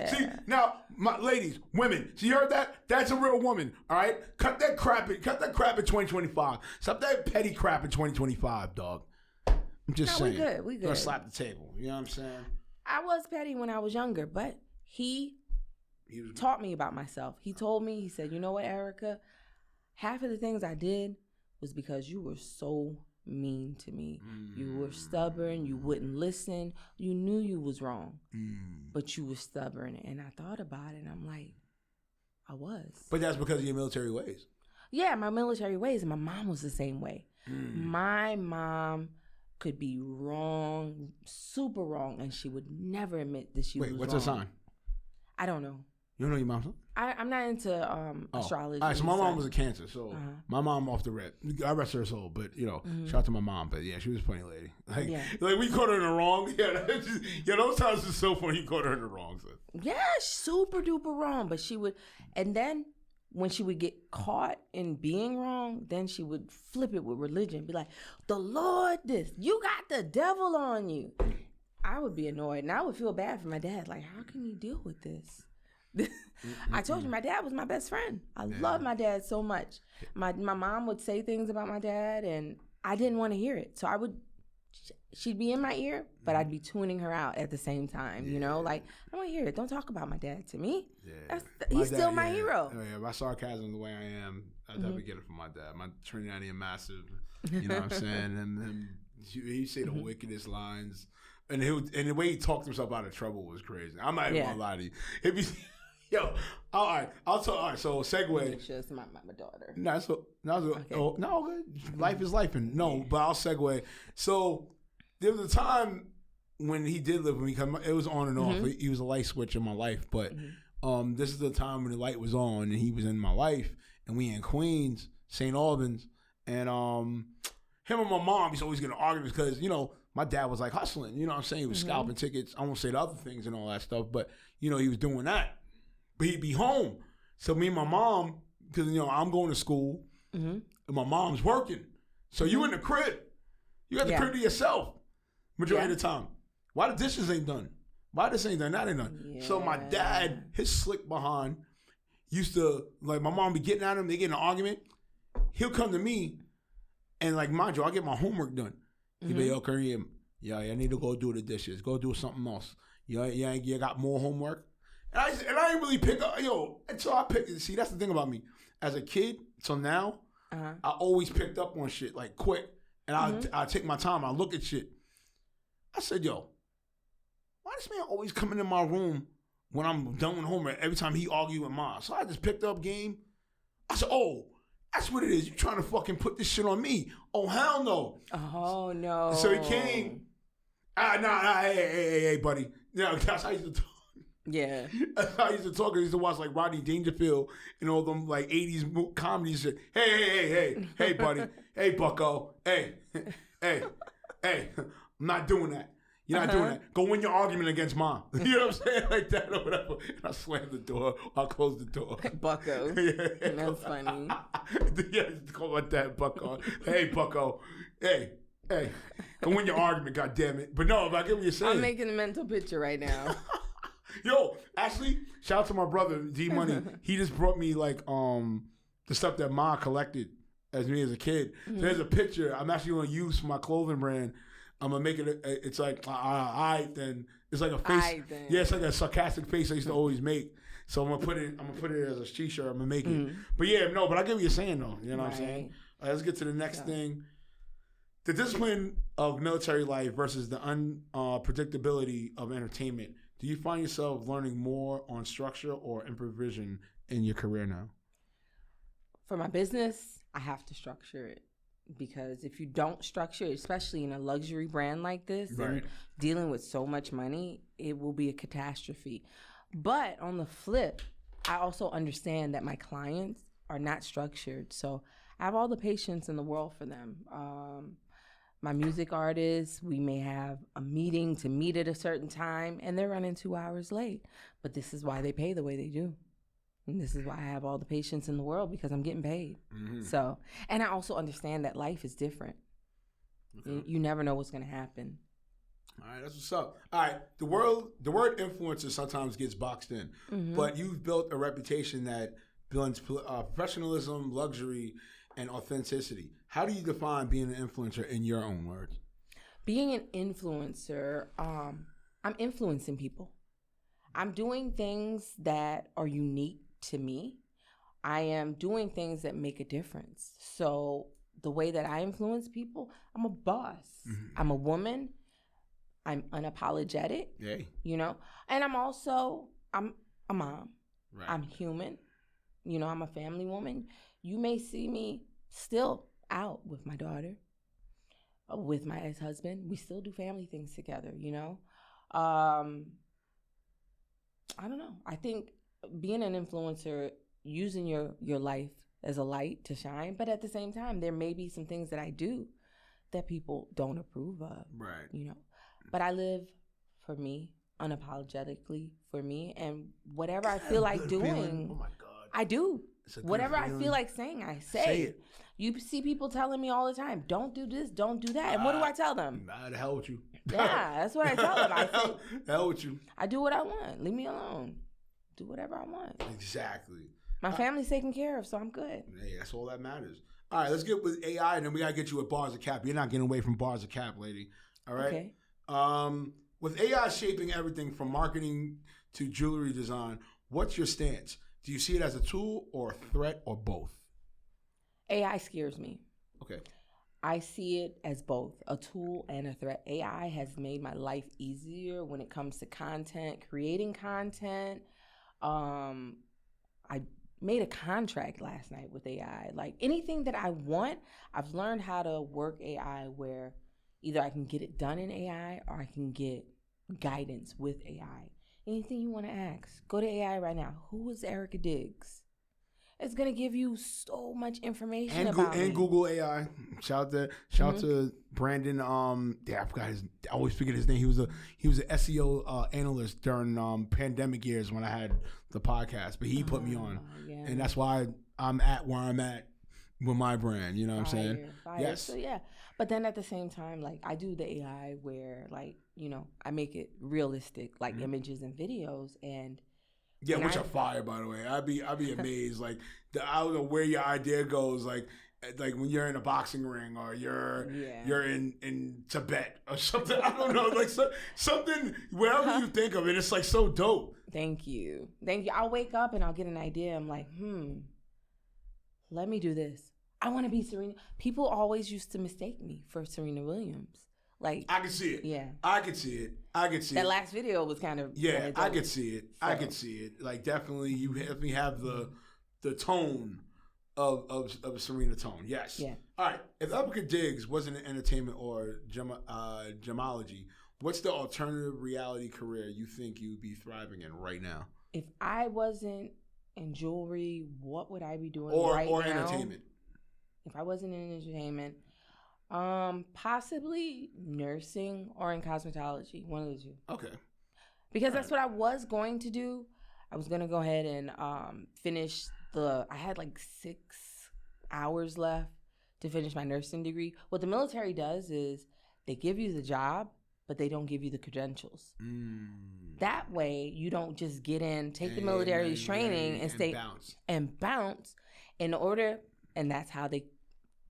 See, now, my ladies, women. See, you heard that? That's a real woman. All right, cut that crap in 2025. Stop that petty crap in 2025, dog. I'm just saying. We good. Gonna slap the table. You know what I'm saying? I was petty when I was younger, but he taught me about myself. He told me, he said, you know what, Erica? Half of the things I did was because you were so mean to me. You were stubborn. You wouldn't listen. You knew you was wrong, but you were stubborn. And I thought about it, and I'm like, I was. But that's because of your military ways. Yeah, my military ways. And my mom was the same way. My mom could be wrong, super wrong, and she would never admit that she was wrong. Wait, what's her sign? I don't know. You don't know your mom's sign? I'm not into astrology. All right, so my mom was a Cancer, so my mom off the rip. I rest her soul, but shout out to my mom. But yeah, she was a funny lady. Like we caught her in the wrong. Yeah, those times is so funny. You caught her in the wrong. So. Yeah, super duper wrong. But she would, and then when she would get caught in being wrong, then she would flip it with religion, be like, "The Lord, you got the devil on you." I would be annoyed, and I would feel bad for my dad. Like, how can you deal with this? I told you my dad was my best friend. I love my dad so much. My mom would say things about my dad, and I didn't want to hear it. So she'd be in my ear, but I'd be tuning her out at the same time. You know, like, I don't want to hear it. Don't talk about my dad to me. Yeah. He's still my hero. Oh, yeah, my sarcasm, the way I am, I definitely get it from my dad. My Trinidadian massive, you know what I'm saying? And he'd say the wickedest lines. And the way he talked himself out of trouble was crazy. I'm not even gonna lie to you. He'd be, yo, all right, I'll talk. All right, so segue. Make sure it's my daughter. No, good. Life is life, and but I'll segue. So there was a time when he did live with me. It was on and off. He was a light switch in my life, but this is the time when the light was on, and he was in my life, and we in Queens, St. Albans, and him and my mom used to always get in arguments because my dad was like hustling, you know what I'm saying? He was scalping tickets. I won't say the other things and all that stuff, but, he was doing that. But he'd be home. So me and my mom, because, I'm going to school and my mom's working. So you in the crib. You got the crib to yourself majority of the time. Why the dishes ain't done? Why this ain't done? That ain't done. Yeah. So my dad, his slick behind, used to, like, my mom be getting at him. They get in an argument. He'll come to me and, like, mind you, I'll get my homework done. He be, yo, Kareem, I need to go do the dishes. Go do something else. You got more homework? And I didn't really pick up, until I picked, see, that's the thing about me. As a kid, till now, I always picked up on shit, like, quick. And I take my time. I look at shit. I said, yo, why this man always coming in my room when I'm done with homework every time he argue with mom? So I just picked up game. I said, oh, that's what it is. You trying to fucking put this shit on me. Oh, hell no. Oh, no. So he came. Hey, buddy. That's how I used to talk. Yeah. That's how I used to talk. I used to watch, like, Rodney Dangerfield and all them, like, 80s comedies shit. Hey, buddy. Hey, bucko. Hey, I'm not doing that. You're not doing that. Go win your argument against mom. You know what I'm saying? Like that or whatever. And I slam the door. I'll close the door. Bucko. Yeah. That's funny. Yeah, call my dad Bucko. Hey, Bucko. Hey. Go win your argument, goddammit. But no, I get what you're saying. I'm making a mental picture right now. Yo, actually, shout out to my brother, D Money. He just brought me like the stuff that Ma collected as me as a kid. So there's a picture I'm actually going to use for my clothing brand. I'm gonna make it. It's like then it's like a face. Yeah, it's like a sarcastic face I used to always make. So I'm gonna put it as a t-shirt. I'm gonna make it. But yeah, no. But I get what you're saying though. You know what I'm saying? All right, let's get to the next thing. The discipline of military life versus the unpredictability of entertainment. Do you find yourself learning more on structure or improvisation in your career now? For my business, I have to structure it. Because if you don't structure it, especially in a luxury brand like this, and dealing with so much money, it will be a catastrophe. But on the flip, I also understand that my clients are not structured. So I have all the patience in the world for them. My music artists, we may have a meeting to meet at a certain time, and they're running 2 hours late. But this is why they pay the way they do. And this is why I have all the patience in the world, because I'm getting paid. So, and I also understand that life is different. Okay. You never know what's going to happen. All right, that's what's up. All right, the word influencer sometimes gets boxed in, but you've built a reputation that blends professionalism, luxury, and authenticity. How do you define being an influencer in your own words? Being an influencer, I'm influencing people. I'm doing things that are unique to me. I am doing things that make a difference. So the way that I influence people, I'm a boss. I'm a woman. I'm unapologetic. Yay. You know, and I'm a mom. Right. I'm human. You know, I'm a family woman. You may see me still out with my daughter, with my ex-husband. We still do family things together, you know. I don't know. I think being an influencer, using your life as a light to shine, but at the same time, there may be some things that I do that people don't approve of. Right. You know, but I live for me, unapologetically for me, and whatever I feel like doing, oh my God, I do. Whatever I feel like saying, I say it. You see people telling me all the time, don't do this, don't do that. And what do I tell them? The hell with you. Yeah, that's what I tell them. I say, the hell with you. I do what I want. Leave me alone. Do whatever I want. Exactly. My family's taken care of, so I'm good. Hey, that's all that matters. All right, let's get with AI, and then we got to get you with Bars of Cap. You're not getting away from Bars of Cap, lady. All right? Okay. With AI shaping everything from marketing to jewelry design, what's your stance? Do you see it as a tool or a threat or both? AI scares me. Okay. I see it as both a tool and a threat. AI has made my life easier when it comes to content, creating content. I made a contract last night with AI. Like anything that I want, I've learned how to work AI where either I can get it done in AI or I can get guidance with AI. Anything you want to ask, go to AI right now. Who is Erica Diggs? It's gonna give you so much information about me. And Google AI. Shout out to Brandon. I always forget his name. He was an SEO analyst during pandemic years when I had the podcast. But he put me on, and that's why I'm at where I'm at with my brand. You know what I'm saying? Fire. Yes. So yeah. But then at the same time, like I do the AI where like, you know, I make it realistic, like images and videos, and yeah, which are fire, by the way. I'd be amazed. Like I don't know where your idea goes. Like when you're in a boxing ring or you're in Tibet or something. I don't know. Like something wherever you think of it, it's like so dope. Thank you. I'll wake up and I'll get an idea. I'm like, let me do this. I want to be Serena. People always used to mistake me for Serena Williams. Like I can see it. Yeah. I can see it. That last video was kind of I could see it. So. I could see it. Like definitely you definitely have the tone of Serena tone. Yes. Yeah. All right. If Erica Diggs wasn't in entertainment or gemology, what's the alternative reality career you think you'd be thriving in right now? If I wasn't in jewelry, what would I be doing or now? Entertainment? If I wasn't in entertainment, Possibly nursing or in cosmetology, one of the two. Okay. Because that's what I was going to do. I was gonna go ahead and finish I had like 6 hours left to finish my nursing degree. What the military does is they give you the job, but they don't give you the credentials. That way, you don't just get in, take the military training, and stay bounce. And that's how they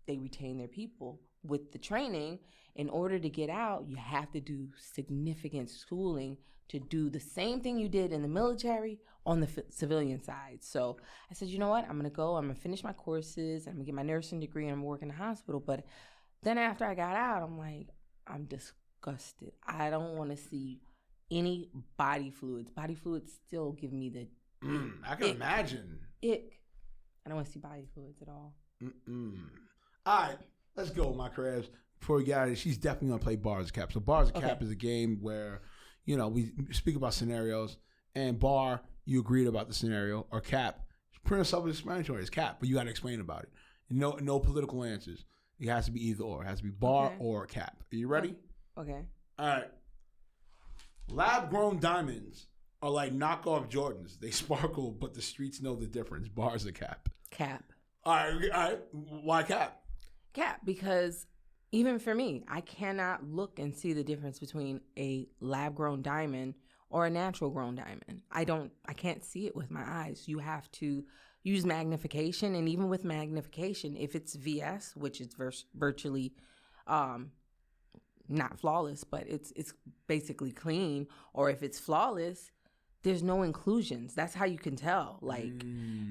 retain their people with the training. In order to get out, you have to do significant schooling to do the same thing you did in the military on the civilian side. So I said, you know what? I'm going to finish my courses. I'm going to get my nursing degree, and I'm working in the hospital. But then after I got out, I'm like, I'm disgusted. I don't want to see any body fluids. Body fluids still give me the I can imagine. Ick. I don't want to see body fluids at all. All right, let's go, my crabs. Before we get out of here, she's definitely going to play Bars of Cap. So Bars of Cap is a game where, we speak about scenarios, and Bar, you agreed about the scenario, or Cap, pretty self-explanatory. It's Cap, but you got to explain about it. No political answers. It has to be either or. It has to be Bar or Cap. Are you ready? Okay. All right. Lab-grown diamonds are like knockoff Jordans. They sparkle, but the streets know the difference. Bars of Cap. Cap. All right. Why Cap? Cap, because even for me, I cannot look and see the difference between a lab-grown diamond or a natural-grown diamond. I can't see it with my eyes. You have to use magnification, and even with magnification, if it's VS, which is virtually not flawless, but it's basically clean, or if it's flawless, there's no inclusions. That's how you can tell. Like,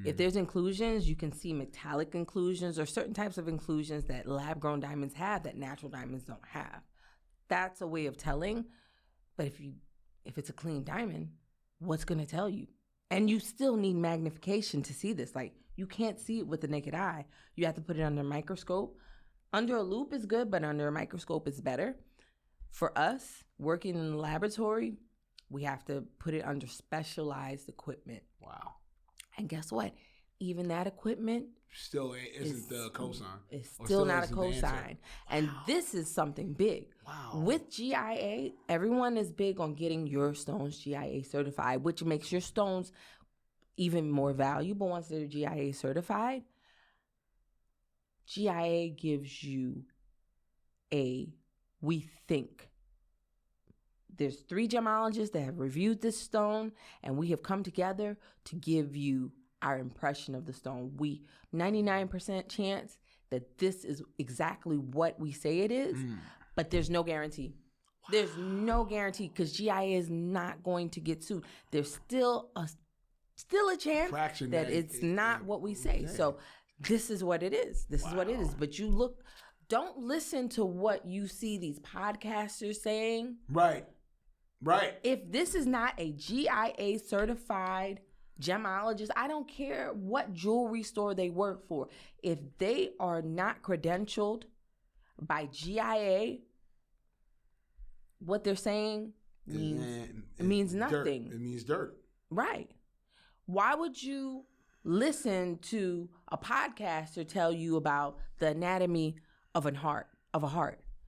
if there's inclusions, you can see metallic inclusions or certain types of inclusions that lab-grown diamonds have that natural diamonds don't have. That's a way of telling. But if it's a clean diamond, what's going to tell you? And you still need magnification to see this. Like, you can't see it with the naked eye. You have to put it under a microscope. Under a loop is good, but under a microscope is better. For us, working in the laboratory, we have to put it under specialized equipment. Wow. And guess what? Even that equipment still isn't the cosign. It's still not a cosign. And this is something big. Wow. With GIA, everyone is big on getting your stones GIA certified, which makes your stones even more valuable once they're GIA certified. GIA gives you we think. There's 3 gemologists that have reviewed this stone, and we have come together to give you our impression of the stone. 99% chance that this is exactly what we say it is, but there's no guarantee. Wow. There's no guarantee because GIA is not going to get sued. There's still a chance that it's not what we say. Okay. So this is what it is. This is what it is. But don't listen to what you see these podcasters saying. Right. If this is not a GIA certified gemologist, I don't care what jewelry store they work for. If they are not credentialed by GIA, what they're saying means nothing. Dirt. It means dirt. Right. Why would you listen to a podcaster tell you about the anatomy of a heart?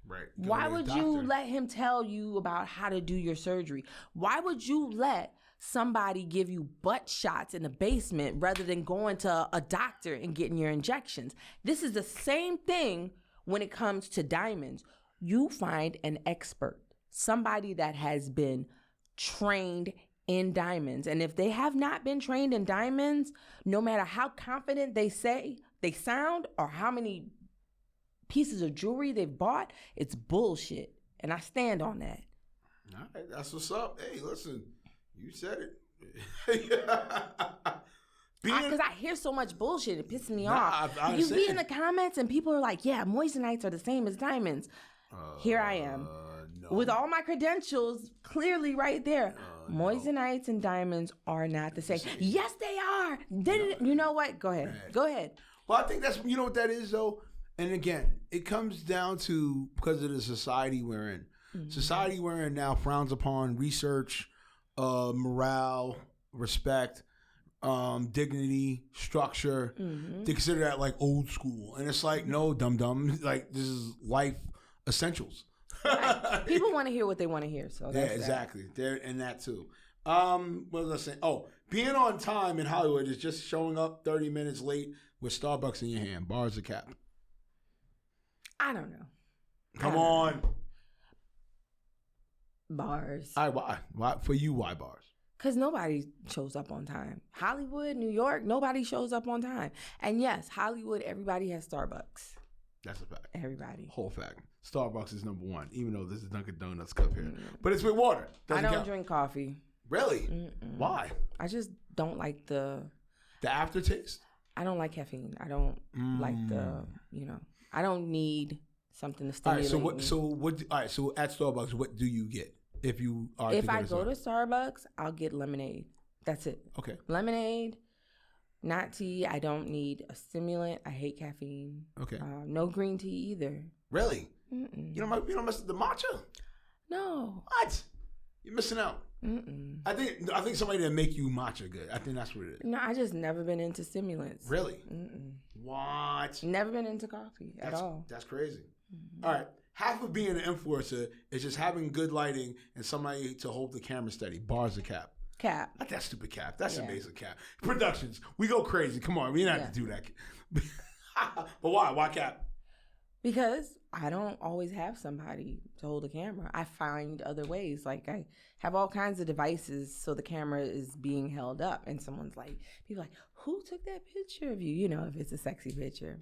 Right. Why would you let him tell you about how to do your surgery? Why would you let somebody give you butt shots in the basement rather than going to a doctor and getting your injections? This is the same thing when it comes to diamonds. You find an expert, somebody that has been trained in diamonds. And if they have not been trained in diamonds, no matter how confident they say they sound or how many pieces of jewelry they've bought, it's bullshit. And I stand on that. All right, that's what's up. Hey, listen, you said it. Because I hear so much bullshit, it pisses me off. You be in the comments and people are like, yeah, moissanites are the same as diamonds. Here I am. No. With all my credentials clearly right there. Moissanites and diamonds are not the same. Yes, they are. You know what? Go ahead. Go ahead. Well, I think you know what that is, though? And again, it comes down to because of the society we're in. Mm-hmm. Society we're in now frowns upon research, morale, respect. dignity, structure. They consider that like old school, and it's like no, dum. Like this is life essentials. Right. People want to hear what they want to hear, so Yeah, that's exactly. There and that too. What was I saying? Oh, being on time in Hollywood is just showing up 30 minutes late with Starbucks in your hand. Bars or cap? I don't know. Come on. Bars. All right, why? For you, why bars? Because nobody shows up on time. Hollywood, New York, nobody shows up on time. And yes, Hollywood, everybody has Starbucks. That's a fact. Everybody. Whole fact. Starbucks is number one, even though this is Dunkin' Donuts cup here. But it's with water. I don't drink coffee. Really? Why? I just don't like the aftertaste? I don't like caffeine. I don't like I don't need something to stimulate me. All right, so at Starbucks, what do you get if you are If I go to Starbucks, I'll get lemonade. That's it. Okay. Lemonade, not tea. I don't need a stimulant. I hate caffeine. Okay. No green tea either. Really? You don't mess with the matcha? No. What? You're missing out. I think somebody that make you matcha good. I think that's what it is. No, I just never been into stimulants. Really? What? Never been into coffee at all. That's crazy. All right. Half of being an influencer is just having good lighting and somebody to hold the camera steady. Bars or cap? Cap. Not that stupid cap. That's a basic cap. Productions. We go crazy. Come on. We didn't have to do that. But why? Why cap? Because I don't always have somebody to hold a camera. I find other ways. Like I have all kinds of devices so the camera is being held up and someone's like, people are like, who took that picture of you? You know, if it's a sexy picture.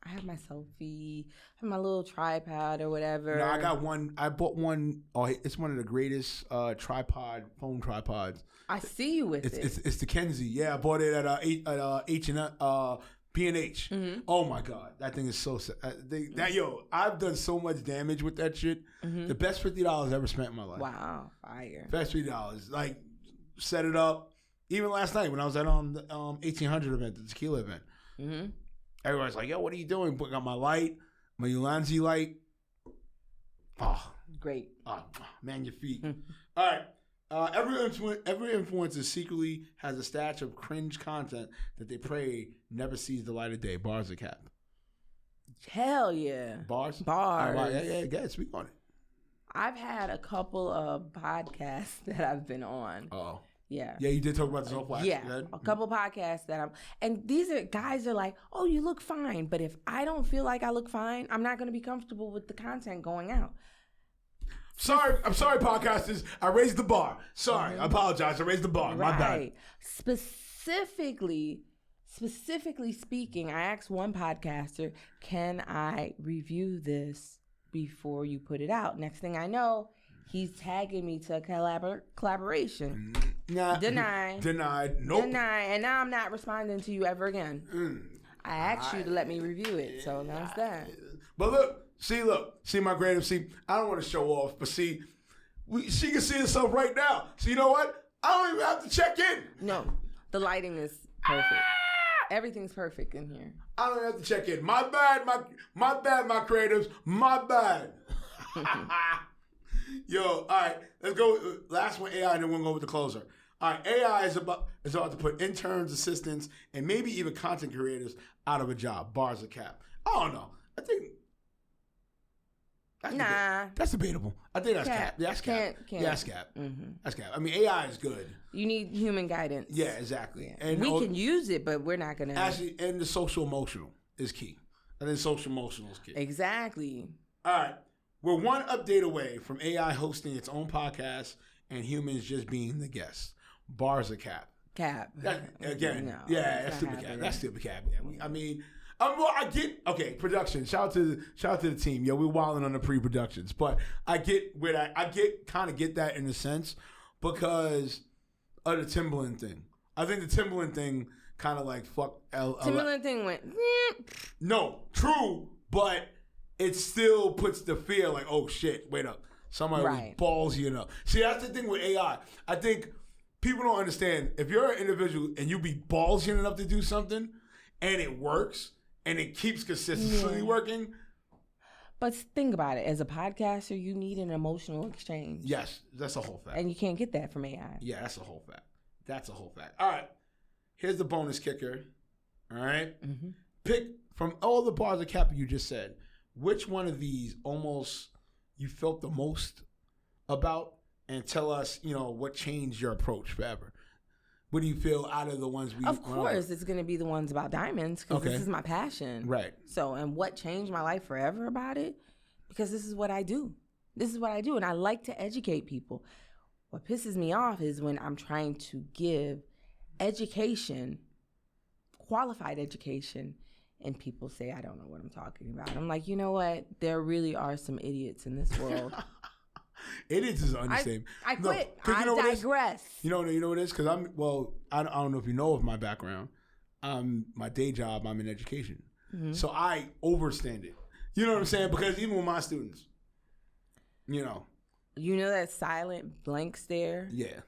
I have my selfie, I have my little tripod or whatever. No, I got one. I bought one. Oh, it's one of the greatest phone tripods. I see you with it. It's the Kenzie. Yeah, I bought it at B&H. Oh my God, that thing is so sad. I've done so much damage with that shit. The best $50 ever spent in my life. Wow, fire. Best $50. Like, set it up. Even last night when I was at the 1800 event, the tequila event. Everybody's like, yo, what are you doing? But got my light, my Ulanzi light. Oh. Great. Oh, man, your feet. All right. Every influencer secretly has a stash of cringe content that they pray never sees the light of day. Bars or cap? Hell yeah. Bars? Bars. Yeah, go ahead. Speak on it. I've had a couple of podcasts that I've been on. Oh. Yeah. Yeah, you did talk about this whole podcast. Yeah, a couple podcasts that and these are guys are like, oh, you look fine. But if I don't feel like I look fine, I'm not going to be comfortable with the content going out. I'm sorry, podcasters. I raised the bar. Sorry, I apologize. I raised the bar. My bad. Specifically speaking, I asked one podcaster, can I review this before you put it out? Next thing I know, he's tagging me to a collaboration. Nah. Denied. Nope. Denied. And now I'm not responding to you ever again. I asked you to let me review it, so that's that. But look, see my creative. See, I don't want to show off, but see, she can see herself right now. So you know what? I don't even have to check in. No, the lighting is perfect. Everything's perfect in here. I don't have to check in. My bad, my creatives. My bad. Yo, all right, let's go. Last one, AI, and then we'll go with the closer. All right, AI is about to put interns, assistants, and maybe even content creators out of a job. Bars or cap? I don't know. I think that's debatable. I think that's cap. That's cap. That's cap. That's cap. I mean, AI is good. You need human guidance. Yeah, exactly. Yeah. And we can use it, but we're not gonna. Actually, and the social emotional is key. I think social emotional is key. Exactly. All right. We're one update away from AI hosting its own podcast and humans just being the guests. Bars or cap? Cap. Again, no, that's stupid cap. That's stupid cap. Yeah. I mean, I get, okay, production. Shout out to the team. Yo, we're wilding on the pre-productions, but I get that in a sense because of the Timbaland thing. I think the Timbaland thing kind of like Timbaland thing went. No, true, but it still puts the fear like, oh shit, wait up. Somebody was ballsy enough. See, that's the thing with AI. I think people don't understand. If you're an individual and you be ballsy enough to do something and it works and it keeps consistently working. But think about it. As a podcaster, you need an emotional exchange. Yes, that's a whole fact. And you can't get that from AI. Yeah, that's a whole fact. All right. here's the bonus kicker. All right? Mm-hmm. Pick from all the bars of Kappa you just said, which one of these almost you felt the most about, and tell us, what changed your approach forever. What do you feel out of the ones we... Of course, it's going to be the ones about diamonds because this is my passion. Right. So, and what changed my life forever about it? Because this is what I do. This is what I do, and I like to educate people. What pisses me off is when I'm trying to give education, qualified education, and people say, I don't know what I'm talking about. I'm like, you know what? There really are some idiots in this world. Idiots is an understatement. I quit. No, I digress. You know what it is? Because I don't know if you know of my background. My day job, I'm in education. Mm-hmm. So I overstand it. You know what I'm saying? Because even with my students, You know that silent blank stare? Yeah.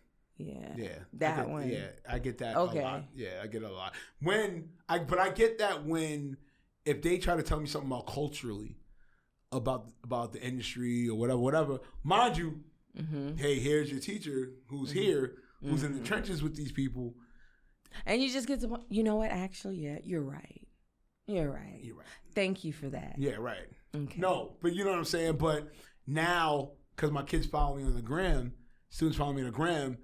That one. Yeah, I get that a lot. Yeah, I get it a lot. But I get that when, if they try to tell me something about culturally, about the industry or whatever, mind you, hey, here's your teacher who's here, who's in the trenches with these people. And you just get to, you know what, actually, yeah, you're right. Thank you for that. Yeah, right. Okay. No, but you know what I'm saying? But now, because my kids follow me on the gram, students follow me on the gram,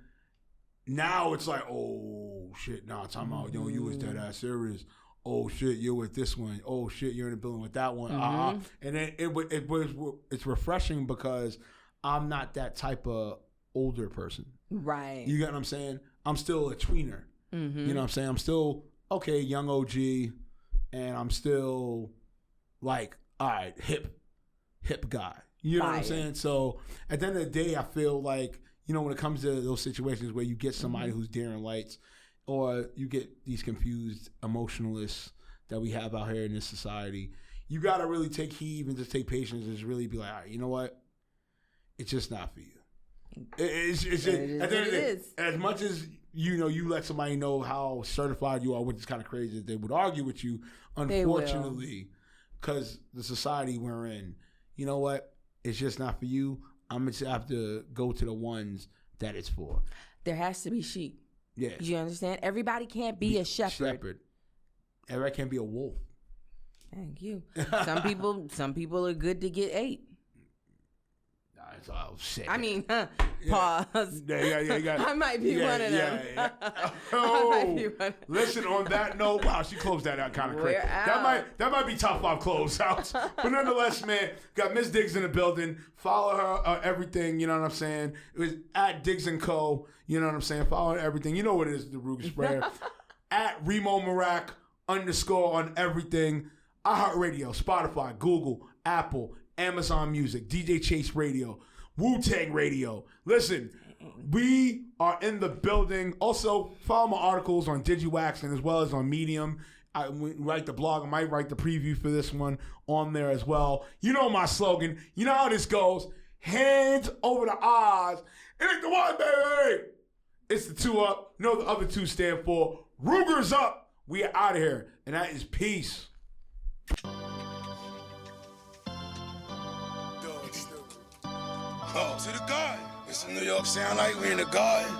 now it's like, oh, shit, nah, talking about, you was dead ass serious. Oh, shit, you're with this one. Oh, shit, you're in the building with that one. And then it's refreshing because I'm not that type of older person. Right. You get what I'm saying? I'm still a tweener. Mm-hmm. You know what I'm saying? I'm still, okay, young OG, and I'm still like, all right, hip guy. You know what I'm saying? So at the end of the day, I feel like, when it comes to those situations where you get somebody who's daring lights, or you get these confused emotionalists that we have out here in this society, you got to really take heed and just take patience and just really be like, all right, you know what? It's just not for you. It's just, at the end of the day, as much as, you let somebody know how certified you are, which is kind of crazy that they would argue with you, unfortunately, because the society we're in, you know what? It's just not for you. I'm going to have to go to the ones that it's for. There has to be sheep. Yeah. You understand? Everybody can't be a shepherd. Everybody can't be a wolf. Thank you. Some people are good to get ate. It's all shit. I mean, pause. Yeah. I might be one of them. Yeah. Oh, listen, on that note, wow, she closed that out kind of quick. That might be top 5 closeouts. But nonetheless, man, got Miss Diggs in the building. Follow her everything, you know what I'm saying? It was at Diggs & Co., you know what I'm saying? Follow her everything. You know what it is, the Ruger Sprayer. At Remo Marac _ on everything. iHeartRadio, Spotify, Google, Apple, Amazon Music, DJ Chase Radio, Wu-Tang Radio. Listen, we are in the building. Also, follow my articles on DigiWax and as well as on Medium. I write the blog. I might write the preview for this one on there as well. You know my slogan. You know how this goes. Hands over the eyes. It ain't the one, baby. It's the 2 up. You know what the other 2 stand for. Ruger's up. We are out of here. And that is peace. To the garden. It's a New York sound like we in the garden.